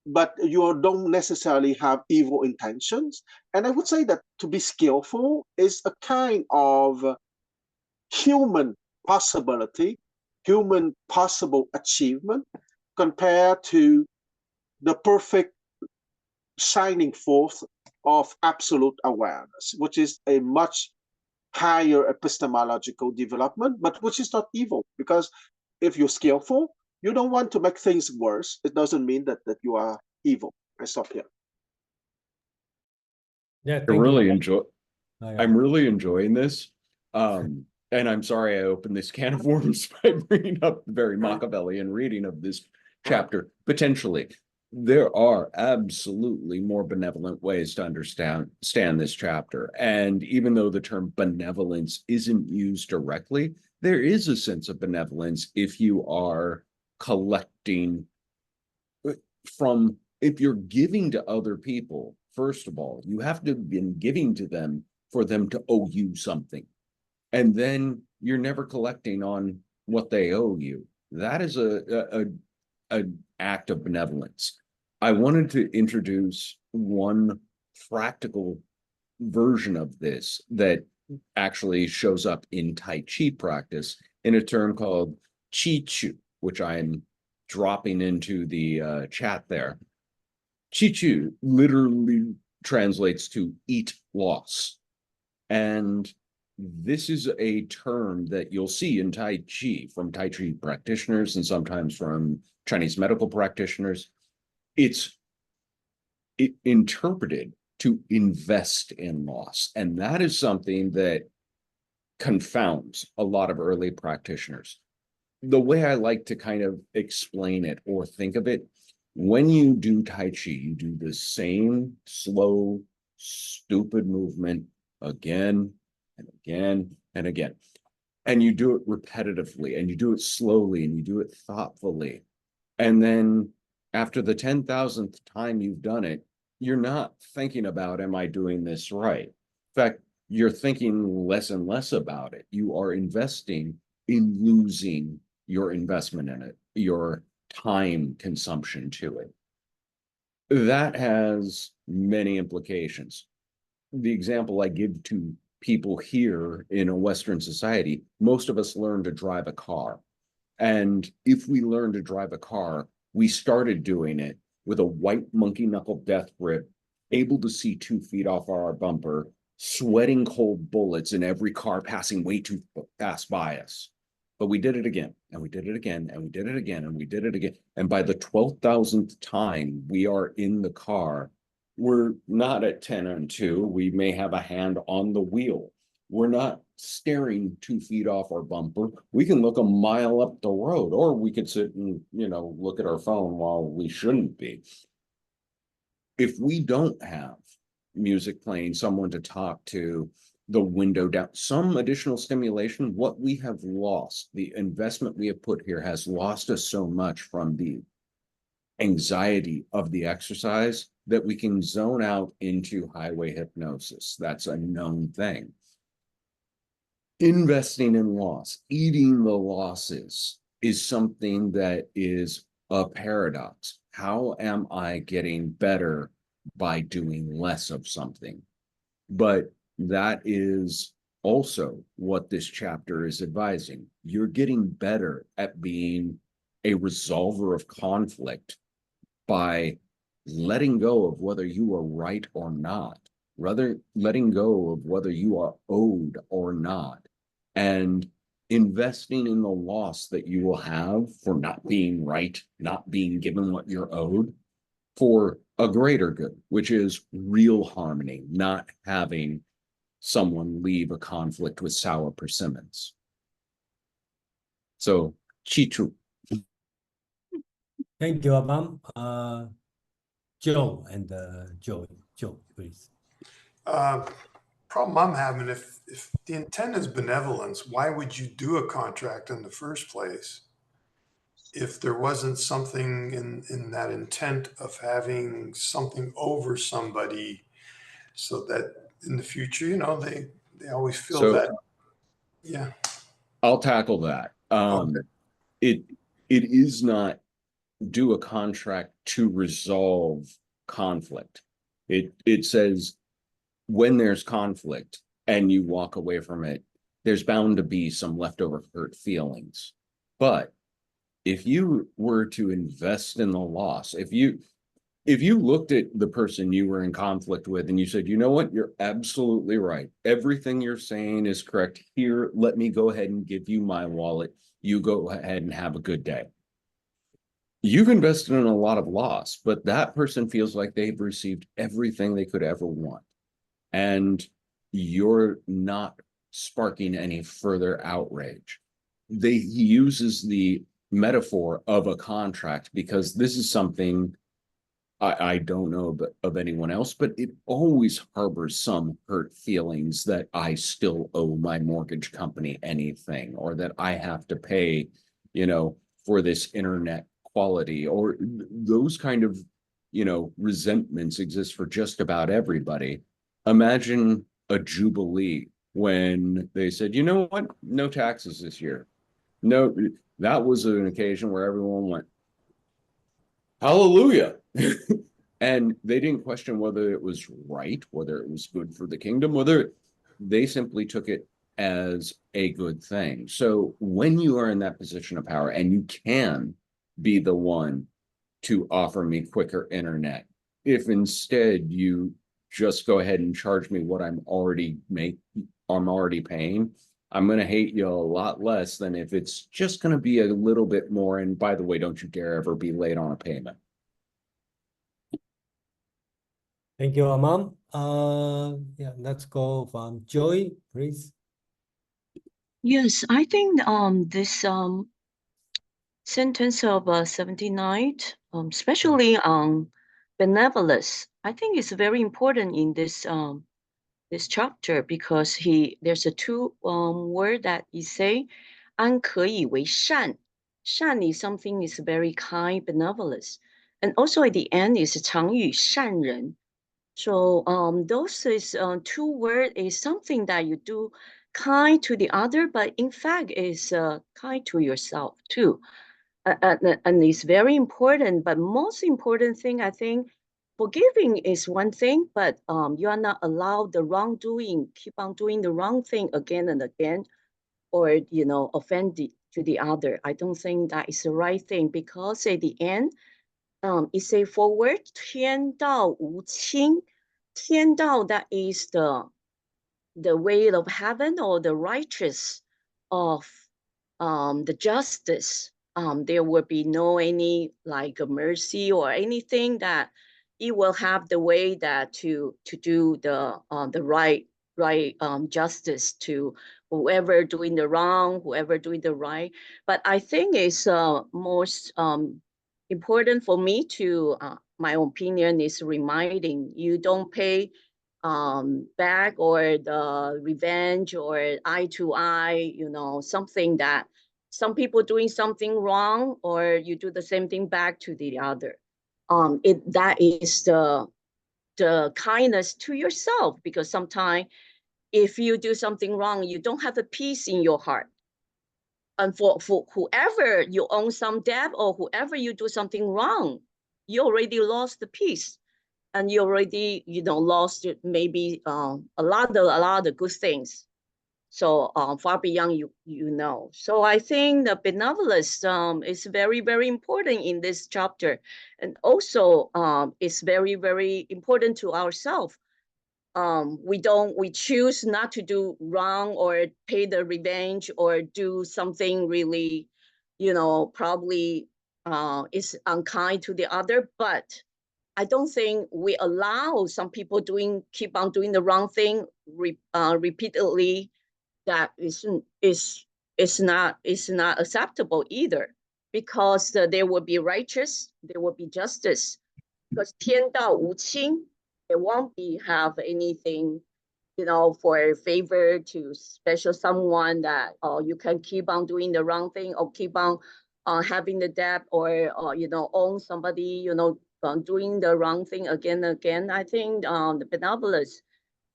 but you don't necessarily have evil intentions. And I would say that to be skillful is a kind of human possibility, human possible achievement compared to the perfect shining forth of absolute awareness, which is a much higher epistemological development, but which is not evil, because if you're skillful, you don't want to make things worse. It doesn't mean that you are evil. I stop here. Yeah, I thank really you. enjoy. Yeah. I'm really enjoying this. And I'm sorry I opened this can of worms by bringing up the very Machiavellian reading of this chapter. Potentially, there are absolutely more benevolent ways to understand this chapter. And even though the term benevolence isn't used directly, there is a sense of benevolence if you are collecting from, if you're giving to other people. First of all, you have to have been giving to them for them to owe you something. And then you're never collecting on what they owe you. That is an act of benevolence. I wanted to introduce one practical version of this that actually shows up in Tai Chi practice in a term called Chi Chu, which I'm dropping into the chat there. Chi Chu literally translates to eat loss. And this is a term that you'll see in Tai Chi from Tai Chi practitioners and sometimes from Chinese medical practitioners. It's interpreted to invest in loss. And that is something that confounds a lot of early practitioners. The way I like to kind of explain it or think of it, when you do Tai Chi, you do the same slow, stupid movement again and again and again. and you do it repetitively, and you do it slowly, and you do it thoughtfully. And then after the 10,000th time you've done it, you're not thinking about, am I doing this right? In fact, you're thinking less and less about it. You are investing in losing your investment in it, your time consumption to it. That has many implications. The example I give to people here in a Western society, most of us learn to drive a car. And if we learn to drive a car, we started doing it with a white monkey knuckle death grip, able to see 2 feet off our bumper, sweating cold bullets in every car passing way too fast by us. But we did it again, and we did it again, and we did it again, and we did it again. And by the 12,000th time we are in the car, we're not at 10 and 2. We may have a hand on the wheel. We're not staring 2 feet off our bumper. We can look a mile up the road, or we could sit and, look at our phone while we shouldn't be. If we don't have music playing, someone to talk to, the window down, some additional stimulation, what we have lost, the investment we have put here has lost us so much from the anxiety of the exercise that we can zone out into highway hypnosis. That's a known thing. Investing in loss, eating the losses, is something that is a paradox. How am I getting better by doing less of something? But that is also what this chapter is advising. You're getting better at being a resolver of conflict by letting go of whether you are right or not, rather letting go of whether you are owed or not, and investing in the loss that you will have for not being right, not being given what you're owed, for a greater good, which is real harmony, not having someone leave a conflict with sour persimmons. So, Chichu. Thank you, Abam. Joe and Joe, please. Problem I'm having, if the intent is benevolence, why would you do a contract in the first place? If there wasn't something in that intent of having something over somebody, so that in the future, they always feel that. Yeah. I'll tackle that. Okay. It is not do a contract to resolve conflict. It says when there's conflict and you walk away from it, there's bound to be some leftover hurt feelings. But if you were to invest in the loss, if you looked at the person you were in conflict with and you said, you know what, you're absolutely right. Everything you're saying is correct. Here, let me go ahead and give you my wallet. You go ahead and have a good day. You've invested in a lot of loss, but that person feels like they've received everything they could ever want. And you're not sparking any further outrage. He uses the metaphor of a contract because this is something I don't know of anyone else, but it always harbors some hurt feelings that I still owe my mortgage company anything, or that I have to pay, for this internet quality, or those kind of, resentments exist for just about everybody. Imagine a jubilee when they said, you know what, no taxes this year. No, that was an occasion where everyone went, hallelujah. And they didn't question whether it was right, whether it was good for the kingdom, whether they simply took it as a good thing. So when you are in that position of power and you can be the one to offer me quicker internet, if instead you just go ahead and charge me what I'm already paying, I'm going to hate you a lot less than if it's just going to be a little bit more. And by the way, don't you dare ever be late on a payment. Thank you, Amam. Yeah, let's go from Joy, please. Yes, I think this sentence of 79, especially on benevolence, I think it's very important in this this chapter because there's a two word that he say, 安可以为善. Shan is something is very kind, benevolence. And also at the end is 常与善人. So those is two word is something that you do kind to the other, but in fact is kind to yourself too. And it's very important, but most important thing, I think, forgiving is one thing, but you are not allowed the wrongdoing, keep on doing the wrong thing again and again, or, offend to the other. I don't think that is the right thing because at the end, it say forward, 天道无亲. 天道, that is the way of heaven or the righteous of the justice. There will be no any like mercy or anything that it will have the way that to do the right justice to whoever doing the wrong, whoever doing the right. But I think it's most important for me to my opinion is reminding you don't pay back or the revenge or eye to eye, something that some people doing something wrong or you do the same thing back to the other. That is the kindness to yourself, because sometimes if you do something wrong, you don't have a peace in your heart. And for whoever you own some debt or whoever you do something wrong, you already lost the peace. And you already, lost maybe a lot of good things. So far beyond you know. So I think the benevolence is very, very important in this chapter, and also it's very, very important to ourselves. We choose not to do wrong or pay the revenge or do something really, probably is unkind to the other, but I don't think we allow some people keep on doing the wrong thing repeatedly. That is not acceptable either, because there will be righteous, there will be justice. Because 天道无亲, it won't have anything, for a favor to special someone that you can keep on doing the wrong thing or keep on having the debt or own somebody, doing the wrong thing again and again. I think the benevolence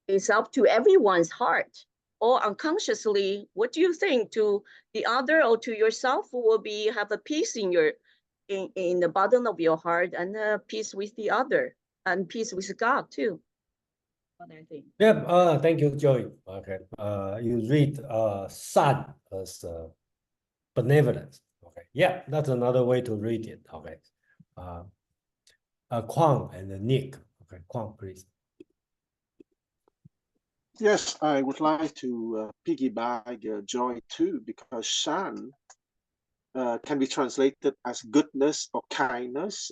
is up to everyone's heart, or unconsciously. What do you think to the other or to yourself will be have a peace in the bottom of your heart, and peace with the other, and peace with God too. What I think. Yeah, thank you, Joey. Okay, you read "san" as benevolence. Okay, yeah, that's another way to read it. Okay, Kwang and Nick. Okay, Kwang, please. Yes, I would like to piggyback Joy too, because Shan can be translated as goodness or kindness.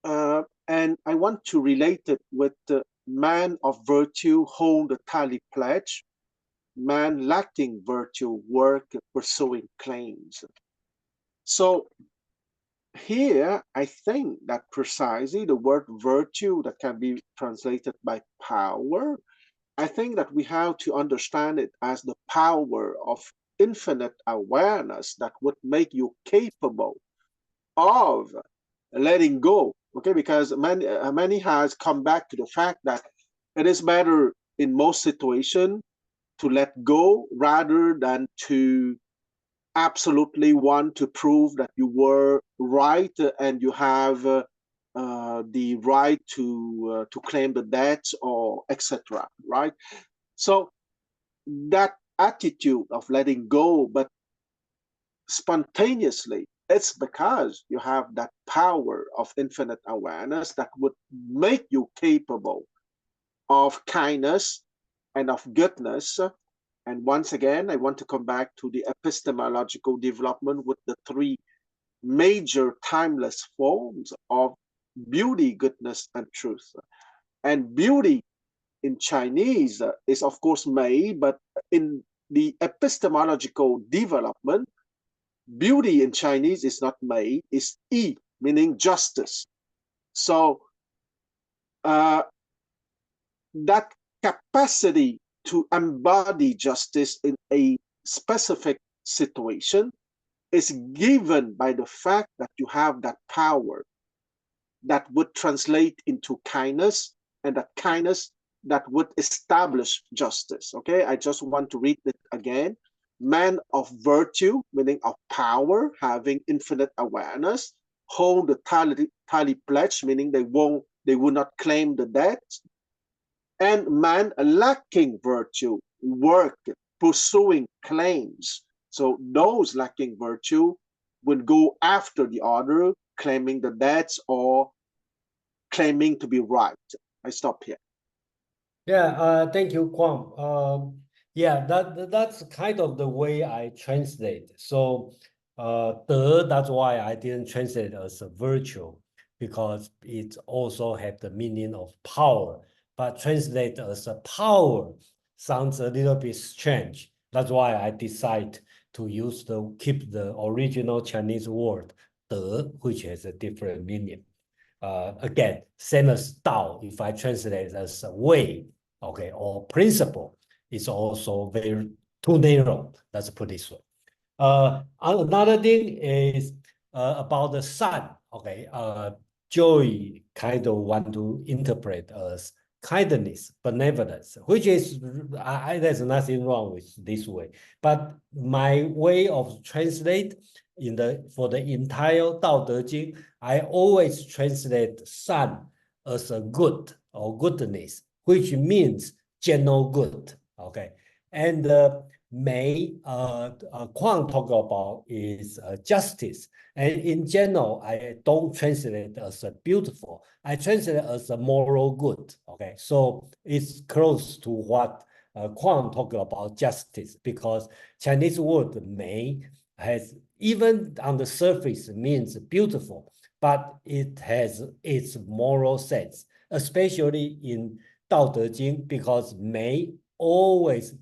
And I want to relate it with the man of virtue hold the tally pledge, man lacking virtue work pursuing claims. So here, I think that precisely the word virtue that can be translated by power, I think that we have to understand it as the power of infinite awareness that would make you capable of letting go. Okay, because many has come back to the fact that it is better in most situations to let go rather than to absolutely want to prove that you were right and you have the right to claim the debts or etc. Right? So that attitude of letting go, but spontaneously, it's because you have that power of infinite awareness that would make you capable of kindness and of goodness. And once again, I want to come back to the epistemological development with the three major timeless forms of beauty, goodness, and truth. And beauty in Chinese is, of course, Mei, but in the epistemological development, beauty in Chinese is not Mei, it's Yi, meaning justice. So that capacity to embody justice in a specific situation is given by the fact that you have that power that would translate into kindness, and that kindness that would establish justice. Okay, I just want to read it again. Man of virtue, meaning of power, having infinite awareness, hold the tally pledge, meaning they will not claim the debt. And man lacking virtue, work, pursuing claims. So those lacking virtue would go after the other, claiming the debts or claiming to be right. I stop here. Yeah, thank you, Kwang. Yeah, that's kind of the way I translate. So, that's why I didn't translate as a virtue, because it also have the meaning of power. But translate as a power sounds a little bit strange. That's why I decide to keep the original Chinese word 德, which has a different meaning. Again, same as Tao, if I translate as a way, okay, or principle, it's also very too narrow. Let's put it this way. Another thing is about the sun. Okay, Joy kind of want to interpret as kindness, benevolence, which is there's nothing wrong with this way. But my way of translate for the entire Tao Te Ching, I always translate sun as a good or goodness, which means general good. Okay, and May Kwang talk about is justice. And in general, I don't translate it as a beautiful. I translate it as a moral good. Okay, so it's close to what Kwang talked about justice, because Chinese word May has, even on the surface, means beautiful, but it has its moral sense, especially in Tao Te Ching, because May always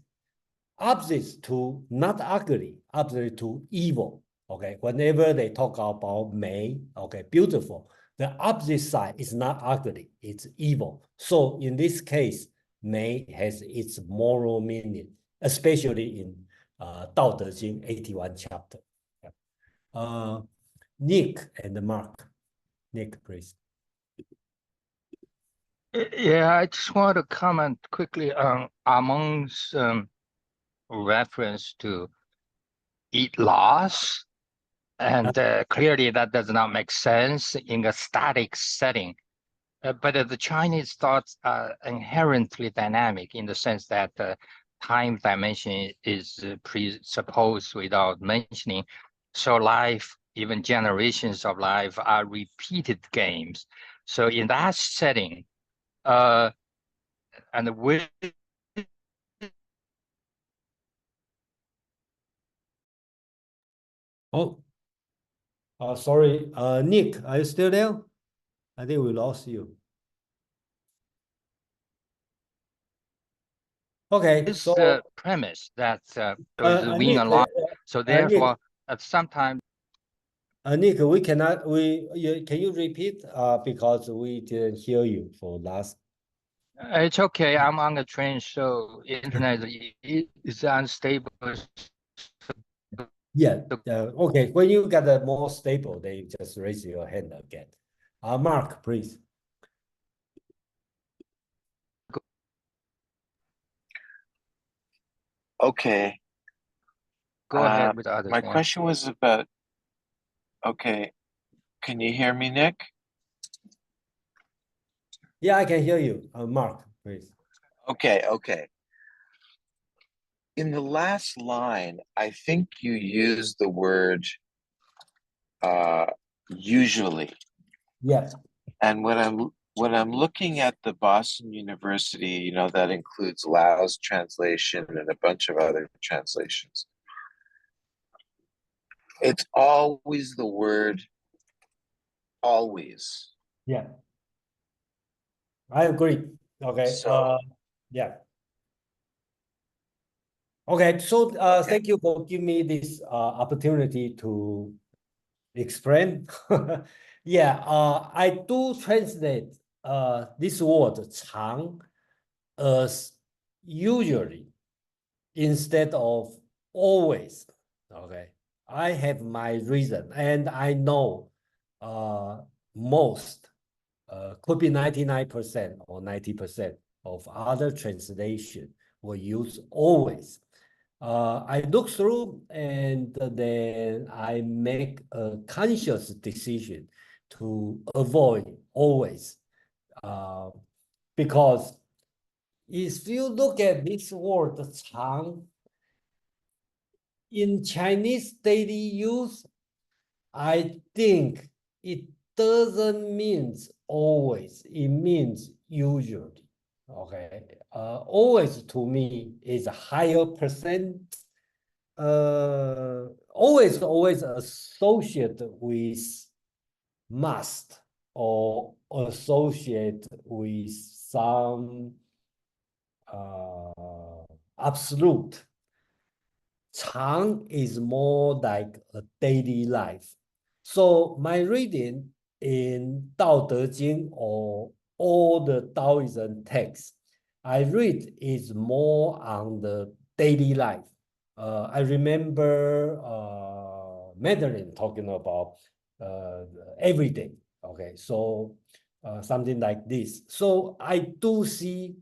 opposite to not ugly, opposite to evil. Okay, whenever they talk about May, okay, beautiful, the opposite side is not ugly, it's evil. So in this case, May has its moral meaning, especially in Tao Te Ching 81 chapter. Nick and Mark. Nick, please. Yeah, I just want to comment quickly on amongst reference to eat loss. And clearly that does not make sense in a static setting. But the Chinese thoughts are inherently dynamic in the sense that time dimension is presupposed without mentioning. So life, even generations of life, are repeated games. So in that setting, and with Sorry, Nick, are you still there? I think we lost you. Okay, this so premise that those win Nick, a lot. So therefore, at some time. Nick, we cannot. Can you repeat? Because we didn't hear you for last. It's okay. I'm on the train, so internet is unstable. Yeah. Okay. When you get a more stable, then just raise your hand again. Mark, please. Okay. Go ahead with others. My question was about, okay, can you hear me, Nick? Yeah, I can hear you. Mark, please. Okay. In the last line, I think you used the word usually. Yeah. And when I'm looking at the Boston University, that includes Lao's translation and a bunch of other translations. It's always the word always. Yeah. I agree. Okay. So, yeah. Okay. So okay. Thank you for giving me this opportunity to explain. Yeah. I do translate this word 长 as usually instead of always. Okay, I have my reason, and I know most could be 99% or 90% of other translation will use always. I look through and then I make a conscious decision to avoid always. Because if you look at this word 长 in Chinese daily use, I think it doesn't mean always, it means usually. Okay, always to me is a higher percent. Always associate with must or associate with some absolute. 长 is more like a daily life. So my reading in Tao Te Ching or all the Taoism texts, I read is more on the daily life. I remember Madeline talking about every day. Okay, so something like this. So I do see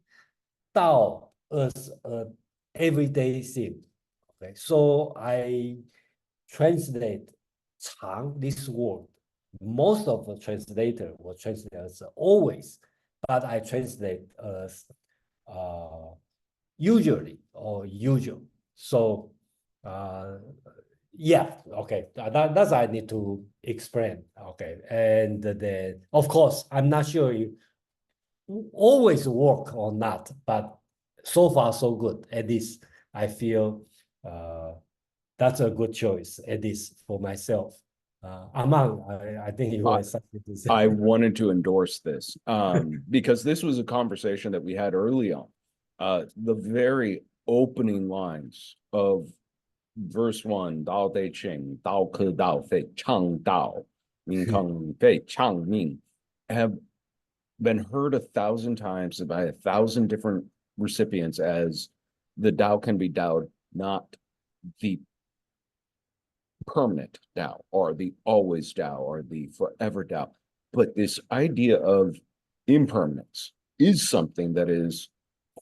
Tao as a everyday thing. Okay, so I translate 长 this word. Most of the translator will translate as always, but I translate as usually or usual. So yeah, okay, that's I need to explain. Okay, and then of course I'm not sure you always work or not, but so far so good. At least I feel that's a good choice, at least for myself. Amang, I think you had something to say. I wanted to endorse this because this was a conversation that we had early on. The very opening lines of verse 1, Tao Te Ching, Tao Ke Dao Fei Chang Dao, Ming Kang Fei Chang Ming, have been heard 1,000 times by 1,000 different recipients as the Tao can be Taoed, not the permanent Tao or the always Tao or the forever Tao. But this idea of impermanence is something that is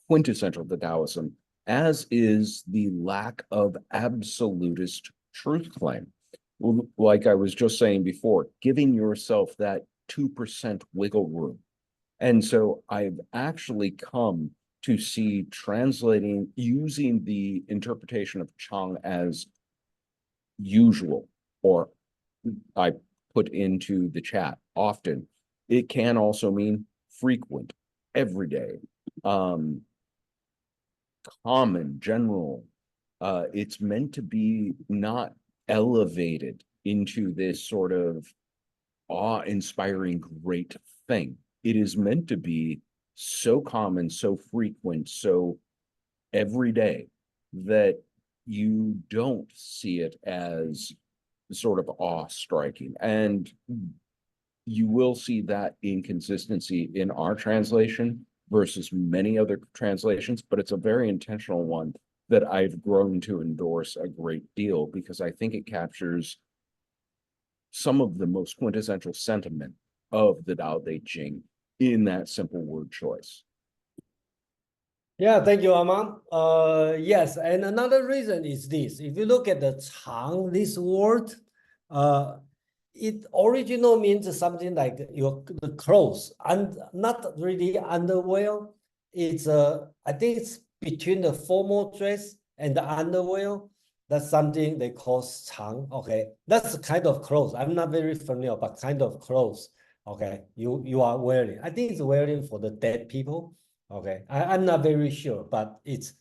quintessential to Taoism, as is the lack of absolutist truth claim. Like I was just saying before, giving yourself that 2% wiggle room. And so I've actually come to see translating, using the interpretation of Chang as usual, or I put into the chat often. It can also mean frequent, everyday, common, general. It's meant to be not elevated into this sort of awe-inspiring great thing. It is meant to be so common, so frequent, so everyday that you don't see it as sort of awe-striking. And you will see that inconsistency in our translation versus many other translations, but it's a very intentional one that I've grown to endorse a great deal because I think it captures some of the most quintessential sentiment of the Tao Te Ching in that simple word choice. Yeah, thank you, Amang. Yes, and another reason is this. If you look at the 长, this word, it original means something like the clothes, and not really underwear. It's I think it's between the formal dress and the underwear. That's something they call 长. Okay, that's the kind of clothes. I'm not very familiar, but kind of clothes. Okay, you are wearing. I think it's wearing for the dead people. Okay, I'm not very sure, but it's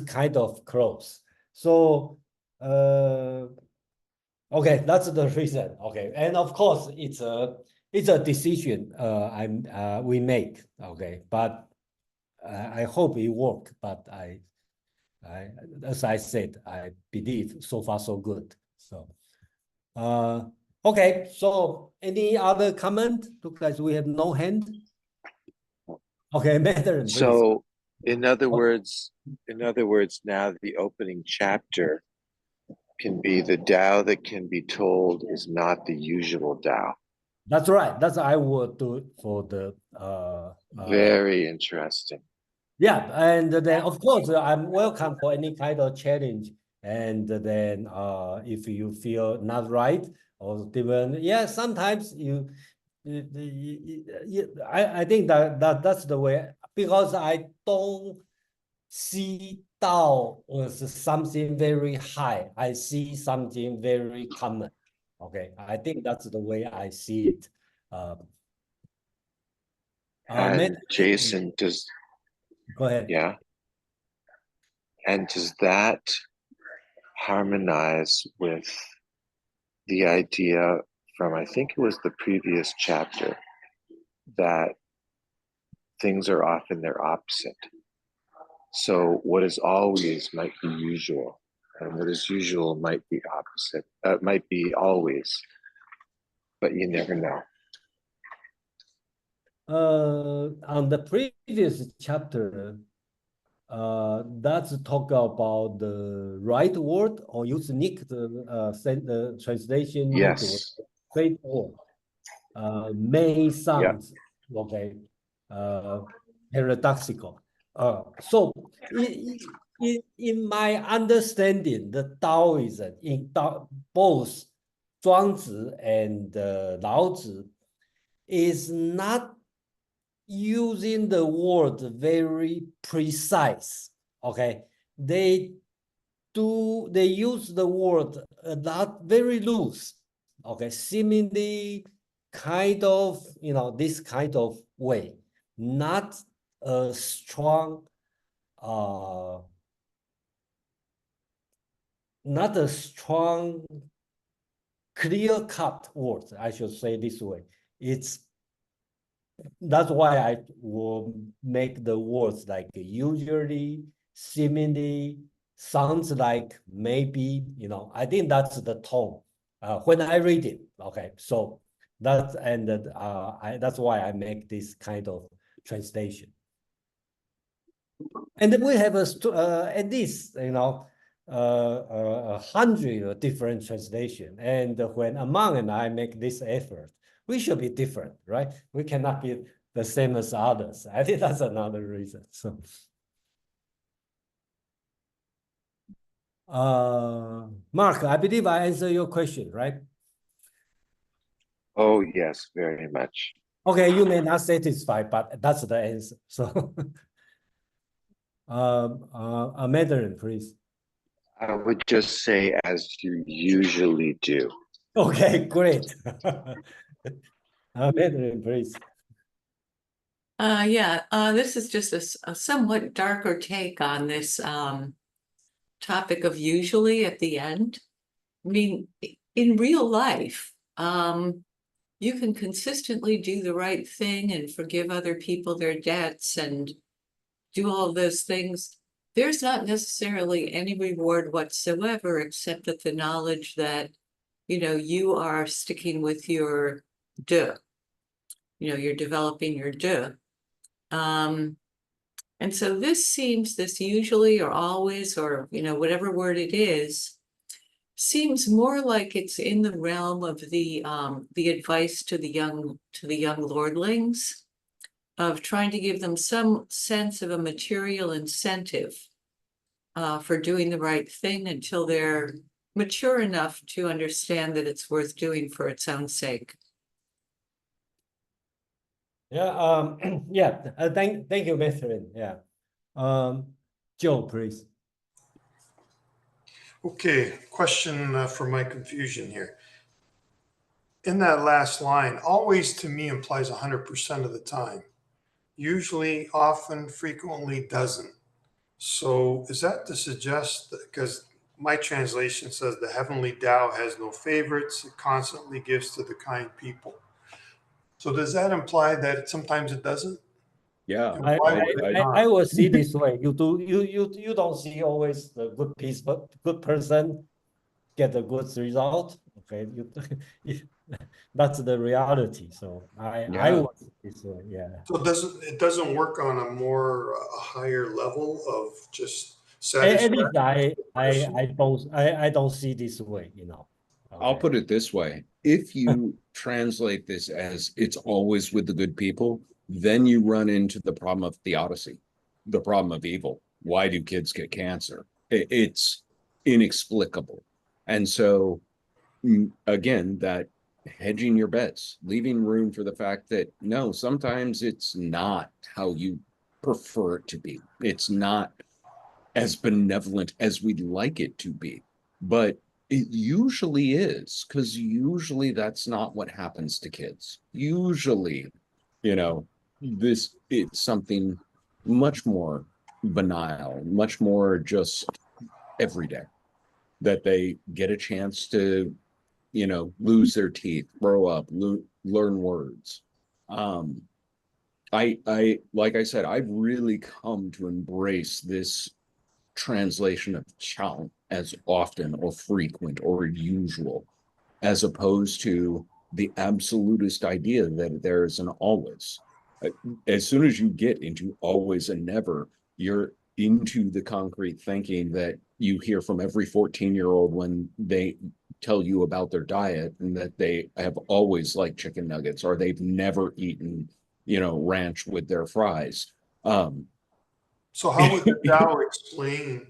kind of close. So okay, that's the reason. Okay, and of course it's a decision we make. Okay, but I hope it work. But I as I said, I believe so far so good. So okay, so any other comment? Looks like we have no hand. Okay, Madeline, please. So In other words, now the opening chapter can be the Tao that can be told is not the usual Tao. That's right. That's I would do for the Very interesting. yeah, and then of course I'm welcome for any kind of challenge. And then if you feel not right or different, yeah, sometimes I think that's the way, because I don't see Tao as something very high. I see something very common. Okay, I think that's the way I see it. And Jason, go ahead. Yeah. And does that harmonize with the idea from, I think it was the previous chapter, that things are often their opposite? So what is always might be usual, and what is usual might be opposite, might be always, but you never know. On the previous chapter, that's talk about the right word, or use nick the translation. Yes. Fake word. May sounds okay. Paradoxical. So in my understanding, the Taoism in both Zhuangzi and Laozi is not using the word very precise. Okay, they use the word not very loose. Okay, seemingly kind of, this kind of way, not a strong, not a strong, clear-cut word, I should say this way. That's why I will make the words like usually, seemingly, sounds like, maybe, I think that's the tone when I read it. Okay, so that's that's why I make this kind of translation. And then we have at least 100 different translation. And when Amang and I make this effort, we should be different, right? We cannot be the same as others. I think that's another reason. So, Mark, I believe I answered your question, right? Oh, yes, very much. Okay, you may not satisfy, but that's the answer. So, Mandarin, please. I would just say, as you usually do. Okay, great. Mandarin, please. This is just a somewhat darker take on this topic of usually at the end. I mean, in real life, you can consistently do the right thing and forgive other people their debts and do all those things. There's not necessarily any reward whatsoever, except that the knowledge that, you are sticking with your de. You're developing your de. And so this usually or always, or, whatever word it is, seems more like it's in the realm of the advice to the young lordlings, of trying to give them some sense of a material incentive for doing the right thing until they're mature enough to understand that it's worth doing for its own sake. Yeah, thank you, Catherine. Yeah. Joe, please. Okay, question for my confusion here. In that last line, always to me implies 100% of the time. Usually, often, frequently doesn't. So is that to suggest that, because my translation says the heavenly Tao has no favorites, it constantly gives to the kind people. So does that imply that sometimes it doesn't? Yeah, And why would it not? I will see this way. You don't see always the good piece, but good person get a good result. Okay, That's the reality. So I Yeah. was this way. Yeah. So it doesn't work on a more a higher level of just At least satisfaction? I don't see this way, you know. I'll Okay. put it this way. If you translate this as it's always with the good people, then you run into the problem of theodicy, the problem of evil. Why do kids get cancer? It's inexplicable. And so, again, that hedging your bets, leaving room for the fact that no, sometimes it's not how you prefer it to be. It's not as benevolent as we'd like it to be. But it usually is, because usually that's not what happens to kids. Usually, you know, it's something much more banal, much more just everyday that they get a chance to, lose their teeth, grow up, learn words. Um, like I said, I've really come to embrace this translation of chant as often or frequent or usual, as opposed to the absolutist idea that there is an always. As soon as you get into always and never, you're into the concrete thinking that you hear from every 14-year-old when they tell you about their diet and that they have always liked chicken nuggets or they've never eaten, ranch with their fries. So how would the Tao explain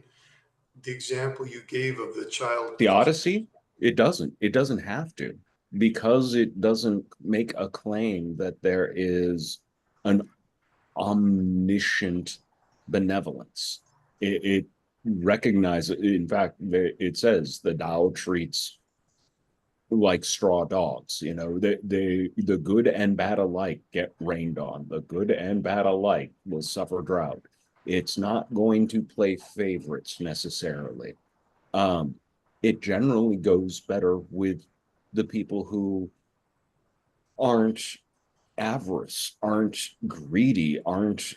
the example you gave of the child? The Odyssey, it doesn't have to, because it doesn't make a claim that there is an omniscient benevolence. It recognizes, in fact, it says the Tao treats like straw dogs. The good and bad alike get rained on. The good and bad alike will suffer drought. It's not going to play favorites necessarily. um, it generally goes better with the people who aren't avarice, aren't greedy, aren't,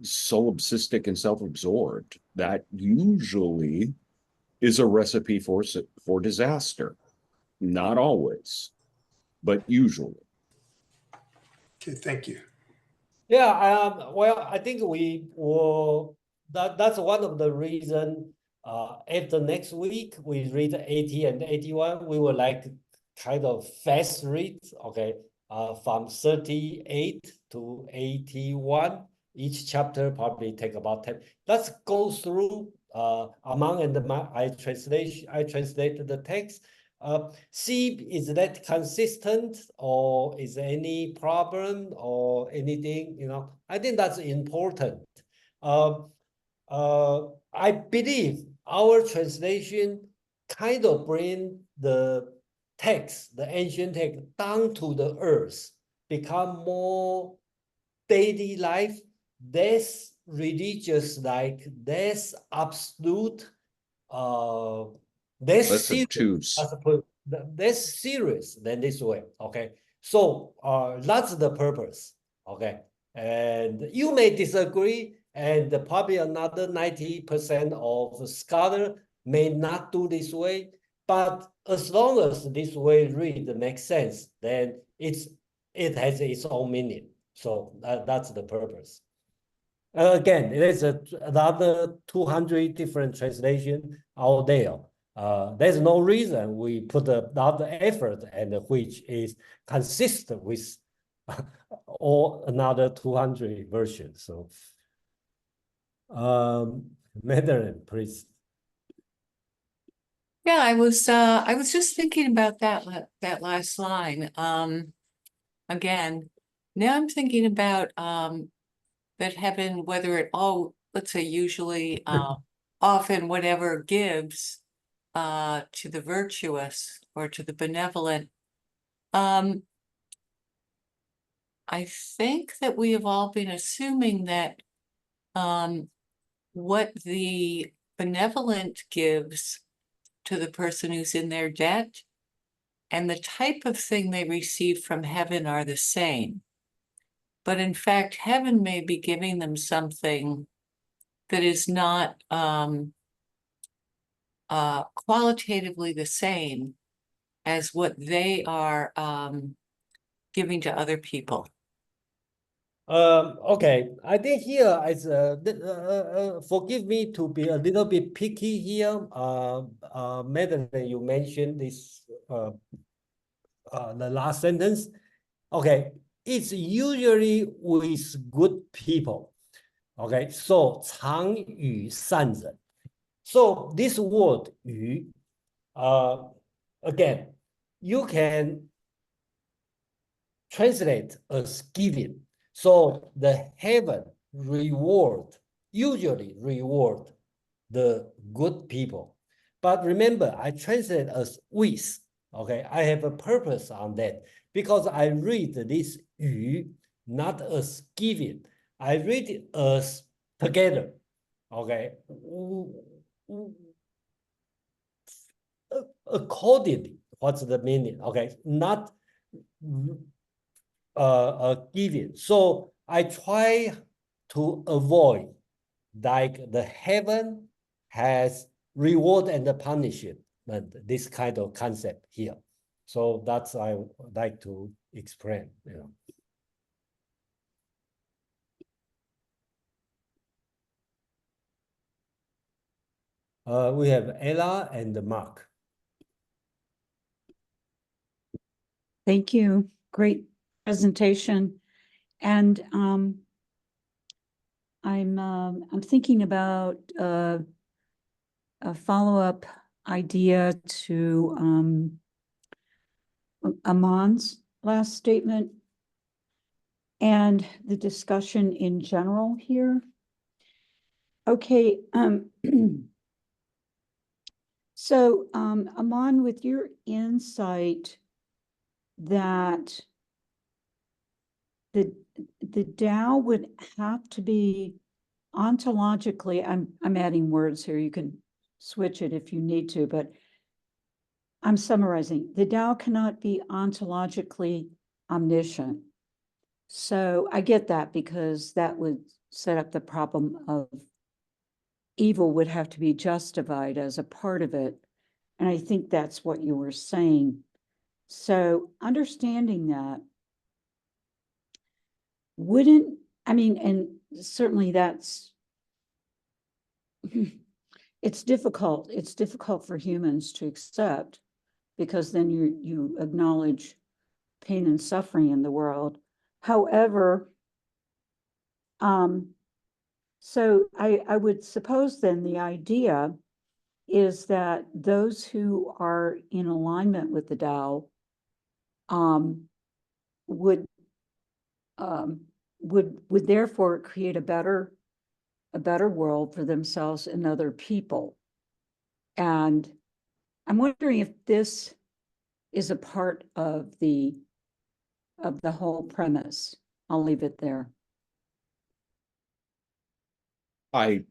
solipsistic and self-absorbed. That usually is a recipe for disaster. Not always, but usually. Okay, thank you. Yeah, well, I think we will, that's one of the reason, after next week, we read 80 and 81, we will like kind of fast read, okay, from 38 to 81. Each chapter probably take about 10. Let's go through, among and I translated the text. See, is that consistent or is there any problem or anything, I think that's important. Um, I believe our translation kind of bring the text, the ancient text, down to the earth, become more daily life, less religious, like less absolute, uh, less Less serious, obtuse. less serious than this way. Okay, so that's the purpose. Okay, and you may disagree, and probably another 90% of the scholar may not do this way. But as long as this way read makes sense, then it has its own meaning. So that's the purpose. Again, there's another 200 different translation out there. There's no reason we put a lot of effort and which is consistent with all another 200 versions. So, Madeline, please. Yeah, I was just thinking about that last line. Again, now I'm thinking about that heaven, whether it all, let's say usually, often whatever gives to the virtuous or to the benevolent. I think that we have all been assuming that what the benevolent gives to the person who's in their debt and the type of thing they receive from heaven are the same. But in fact, heaven may be giving them something that is not qualitatively the same as what they are giving to other people? Okay, I think here is forgive me to be a little bit picky here. Madeline, you mentioned this the last sentence. Okay, it's usually with good people. Okay, so 常与善人. So this word 与 again, you can translate as giving. So the heaven usually reward the good people. But remember, I translate as with. Okay, I have a purpose on that because I read this 与 not as giving. I read it as together. Okay. Accordingly, what's the meaning? Okay, not giving. So I try to avoid like the heaven has reward and the punishment, this kind of concept here. So that's I would like to explain. We have Ella and Mark. Thank you. Great presentation. And I'm thinking about a follow-up idea to Aman's last statement and the discussion in general here. Okay, so Aman, with your insight that the Tao would have to be ontologically, I'm adding words here, you can switch it if you need to, but I'm summarizing. The Tao cannot be ontologically omniscient. So I get that because that would set up the problem of evil would have to be justified as a part of it. And I think that's what you were saying. So understanding that, and certainly that's, it's difficult. It's difficult for humans to accept because then you acknowledge pain and suffering in the world. However, so I would suppose then the idea is that those who are in alignment with the Tao would therefore create a better world for themselves and other people. And I'm wondering if this is a part of the whole premise. I'll leave it there. I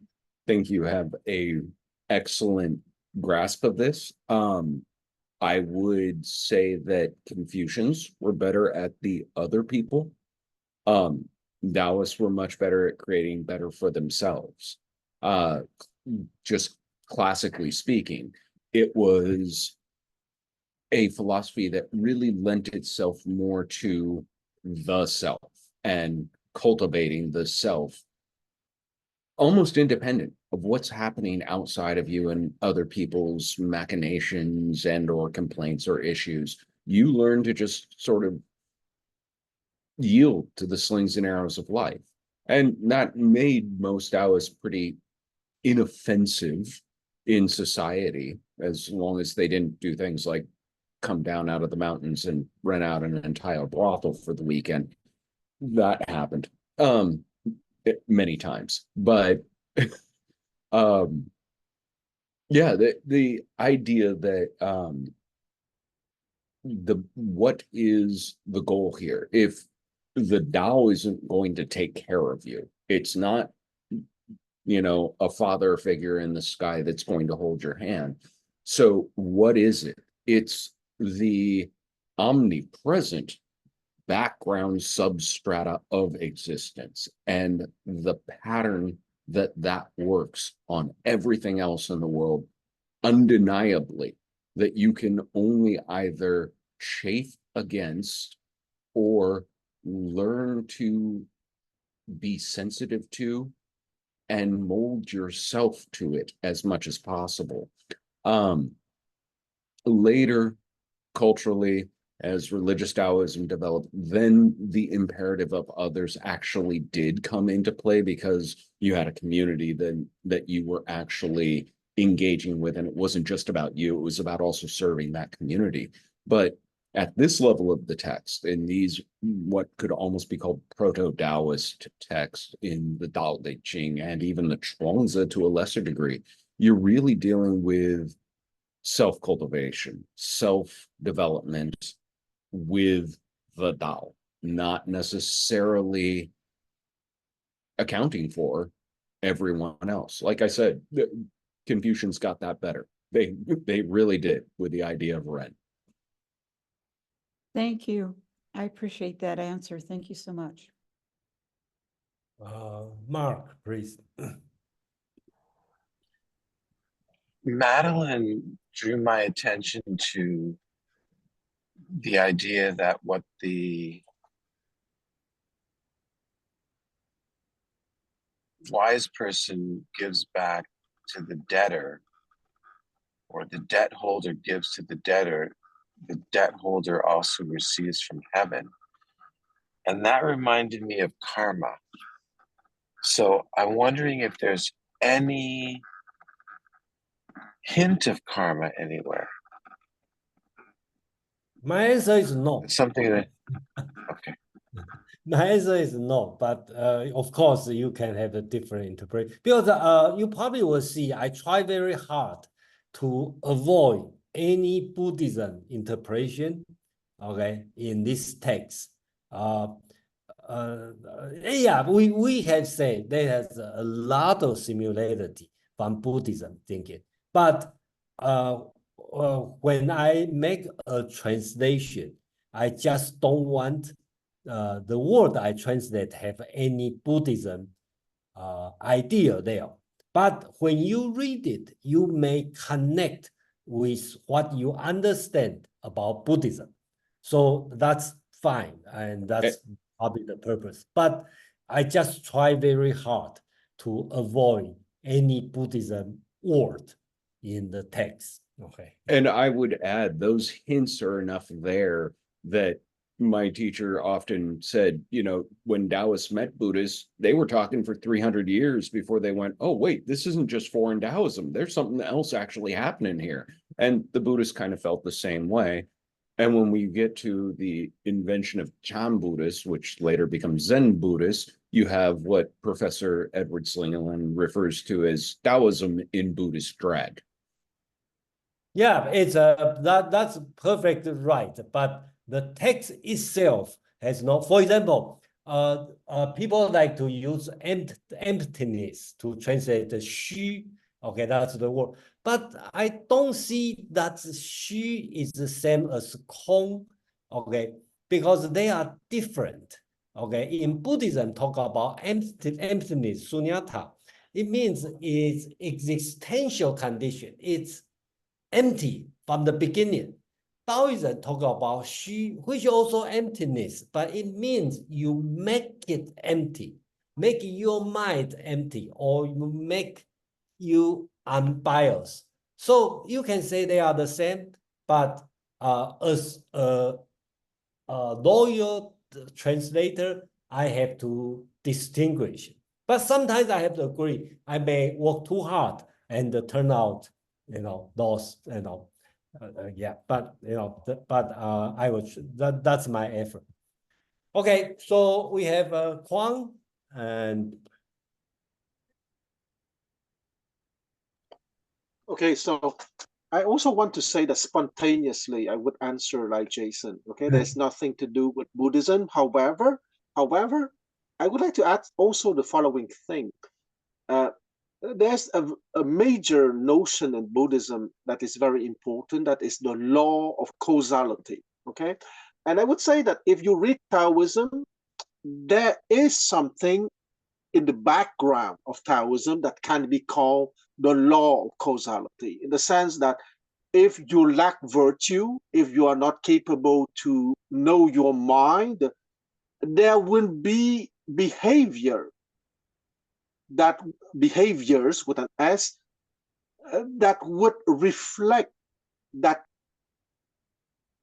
think you have a excellent grasp of this. I would say that Confucians were better at the other people. Taoists were much better at creating better for themselves. Just classically speaking, it was a philosophy that really lent itself more to the self and cultivating the self almost independent of what's happening outside of you and other people's machinations and or complaints or issues. You learn to just sort of yield to the slings and arrows of life. And that made most Taoists pretty inoffensive in society, as long as they didn't do things like come down out of the mountains and rent out an entire brothel for the weekend. That happened many times. But yeah, the idea that what is the goal here? If the Tao isn't going to take care of you, it's not, a father figure in the sky that's going to hold your hand. So what is it? It's the omnipresent background substrata of existence and the pattern that works on everything else in the world undeniably that you can only either chafe against or learn to be sensitive to and mold yourself to it as much as possible. Later, culturally, as religious Taoism developed, then the imperative of others actually did come into play, because you had a community then that you were actually engaging with, and it wasn't just about you, it was about also serving that community. But at this level of the text, in these what could almost be called proto-Taoist texts in the Tao Te Ching and even the Chuangzi to a lesser degree, you're really dealing with self-cultivation, self-development with the Tao, not necessarily accounting for everyone else. Like I said, Confucians got that better. They really did with the idea of Ren. Thank you. I appreciate that answer. Thank you so much. Mark, please. Madeline drew my attention to the idea that what the wise person gives back to the debtor, or the debt holder gives to the debtor, the debt holder also receives from heaven. And that reminded me of karma. So I'm wondering if there's any hint of karma anywhere. My answer is no. It's something that, okay. My answer is no, but of course you can have a different interpretation, because you probably will see I try very hard to avoid any Buddhism interpretation, okay, in this text. Yeah, we have said there has a lot of similarity from Buddhism thinking, but when I make a translation, I just don't want the word I translate have any Buddhism idea there. But when you read it, you may connect with what you understand about Buddhism. So that's fine, and that's probably the purpose. But I just try very hard to avoid any Buddhism word in the text. Okay. And I would add, those hints are enough there that my teacher often said, you know, when Taoists met Buddhists, they were talking for 300 years before they went, oh, wait, this isn't just foreign Taoism. There's something else actually happening here. And the Buddhists kind of felt the same way. And when we get to the invention of Chan Buddhists, which later becomes Zen Buddhists, you have what Professor Edward Slingerland refers to as Taoism in Buddhist drag. Yeah, it's that's perfect right, but the text itself has no. For example, people like to use emptiness to translate the xu. Okay, that's the word. But I don't see that xu is the same as kong. Okay, because they are different. Okay, in Buddhism, talk about emptiness, sunyata. It means it's existential condition. It's empty from the beginning. Taoism talk about xu, which also emptiness, but it means you make it empty, make your mind empty, or you make you unbiased. So you can say they are the same, but as a loyal translator, I have to distinguish. But sometimes I have to agree. I may work too hard and turn out, those, yeah. But I will. That's my effort. Okay, so we have Kwang and. Okay, so I also want to say that spontaneously I would answer like Jason. Okay, there's nothing to do with Buddhism. However, I would like to add also the following thing. There's a major notion in Buddhism that is very important, that is the law of causality. Okay, and I would say that if you read Taoism, there is something in the background of Taoism that can be called the law of causality, in the sense that if you lack virtue, if you are not capable to know your mind, there will be behaviors with an S that would reflect that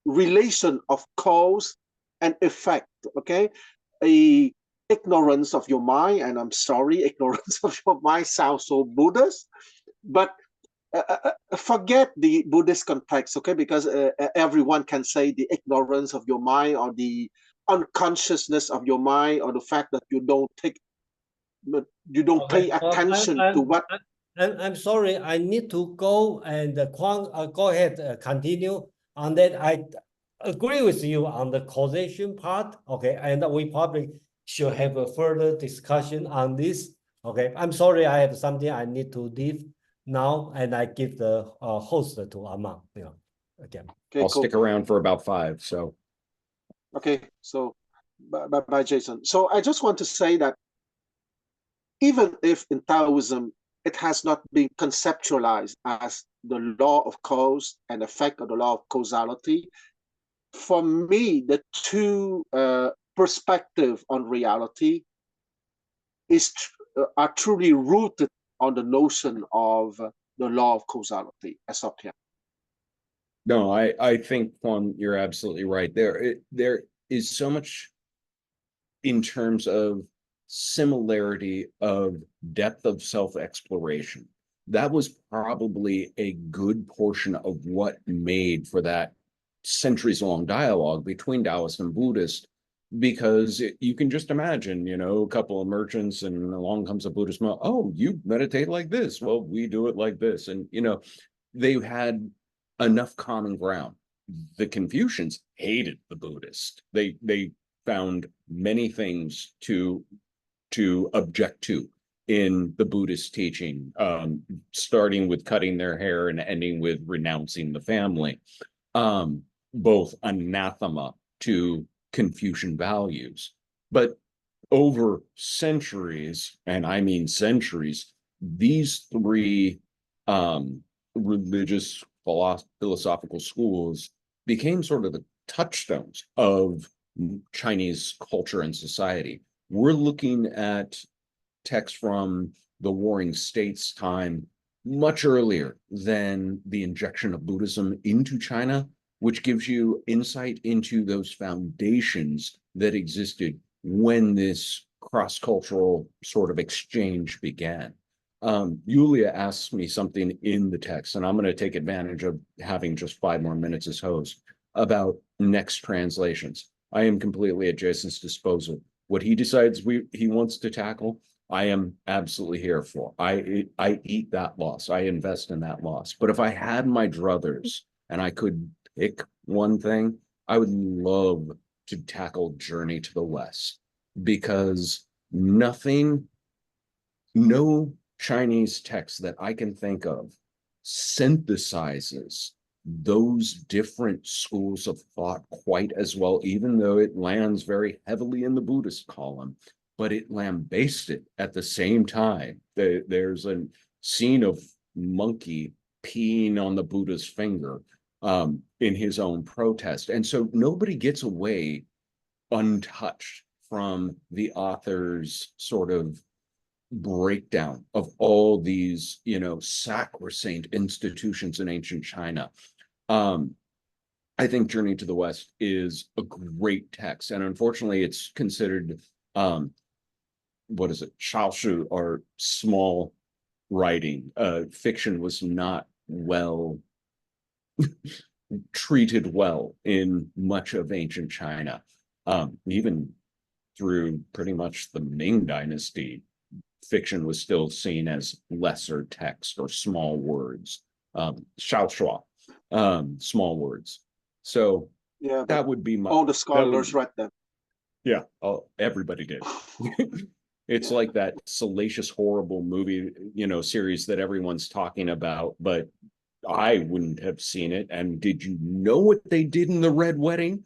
relation of cause and effect. Okay, a ignorance of your mind, and I'm sorry, ignorance of your mind sounds so Buddhist, but forget the Buddhist context, okay? Because everyone can say the ignorance of your mind, or the unconsciousness of your mind, or the fact that you don't pay attention to what. I'm sorry, I need to go, and Kwang, go ahead, continue on that. I agree with you on the causation part, okay, and we probably should have a further discussion on this. Okay, I'm sorry, I have something I need to leave now, and I give the host to Amang, again. Okay, I'll cool. stick around for about 5. So Okay, so bye, Jason. So I just want to say that even if in Taoism it has not been conceptualized as the law of cause and effect, or the law of causality, for me, the two perspectives on reality are truly rooted on the notion of the law of causality, as of here. no, I think, Juan, you're absolutely right. There is so much in terms of similarity of depth of self-exploration. That was probably a good portion of what made for that centuries-long dialogue between Taoist and Buddhist, because you can just imagine, a couple of merchants, and along comes a Buddhist monk. Oh, you meditate like this. Well, we do it like this. And, they had enough common ground. The Confucians hated the Buddhist. They found many things to object to in the Buddhist teaching, starting with cutting their hair and ending with renouncing the family, both anathema to Confucian values. But over centuries, and I mean centuries, these three religious philosophical schools became sort of the touchstones of Chinese culture and society. We're looking at texts from the Warring States time much earlier than the injection of Buddhism into China, which gives you insight into those foundations that existed when this cross-cultural sort of exchange began. Yulia asked me something in the text, and I'm going to take advantage of having just 5 more minutes as host, about next translations. I am completely at Jason's disposal. What he decides he wants to tackle, I am absolutely here for. I eat that loss. I invest in that loss. But if I had my druthers and I could pick one thing, I would love to tackle Journey to the West, because no Chinese text that I can think of synthesizes those different schools of thought quite as well, even though it lands very heavily in the Buddhist column, but it lambasted at the same time. There's a scene of monkey peeing on the Buddha's finger in his own protest. And so nobody gets away untouched from the author's sort of breakdown of all these, sacrosanct institutions in ancient China. I think Journey to the West is a great text, and unfortunately it's considered Shaoshu, or small writing. Fiction was not well treated well in much of ancient China, even through pretty much the Ming Dynasty. Fiction was still seen as lesser text or small words, shaoshua, small words. So yeah, that would be all the scholars read them. Yeah, everybody did. It's like that salacious, horrible movie, series that everyone's talking about, but I wouldn't have seen it. And did you know what they did in the Red Wedding?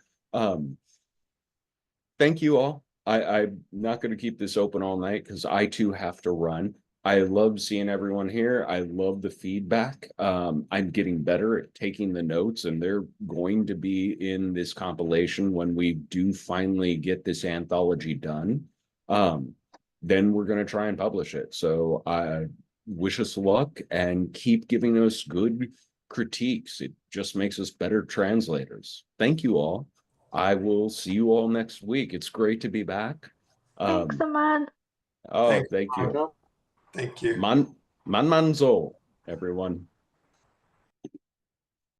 Thank you all. I'm not going to keep this open all night because I too have to run. I love seeing everyone here. I love the feedback. I'm getting better at taking the notes, and they're going to be in this compilation when we do finally get this anthology done. Then we're going to try and publish it. So I wish us luck and keep giving us good critiques. It just makes us better translators. Thank you all. I will see you all next week. It's great to be back. Thanks, Aman. Oh, Thanks, thank you. Thank you. Man manzo, everyone.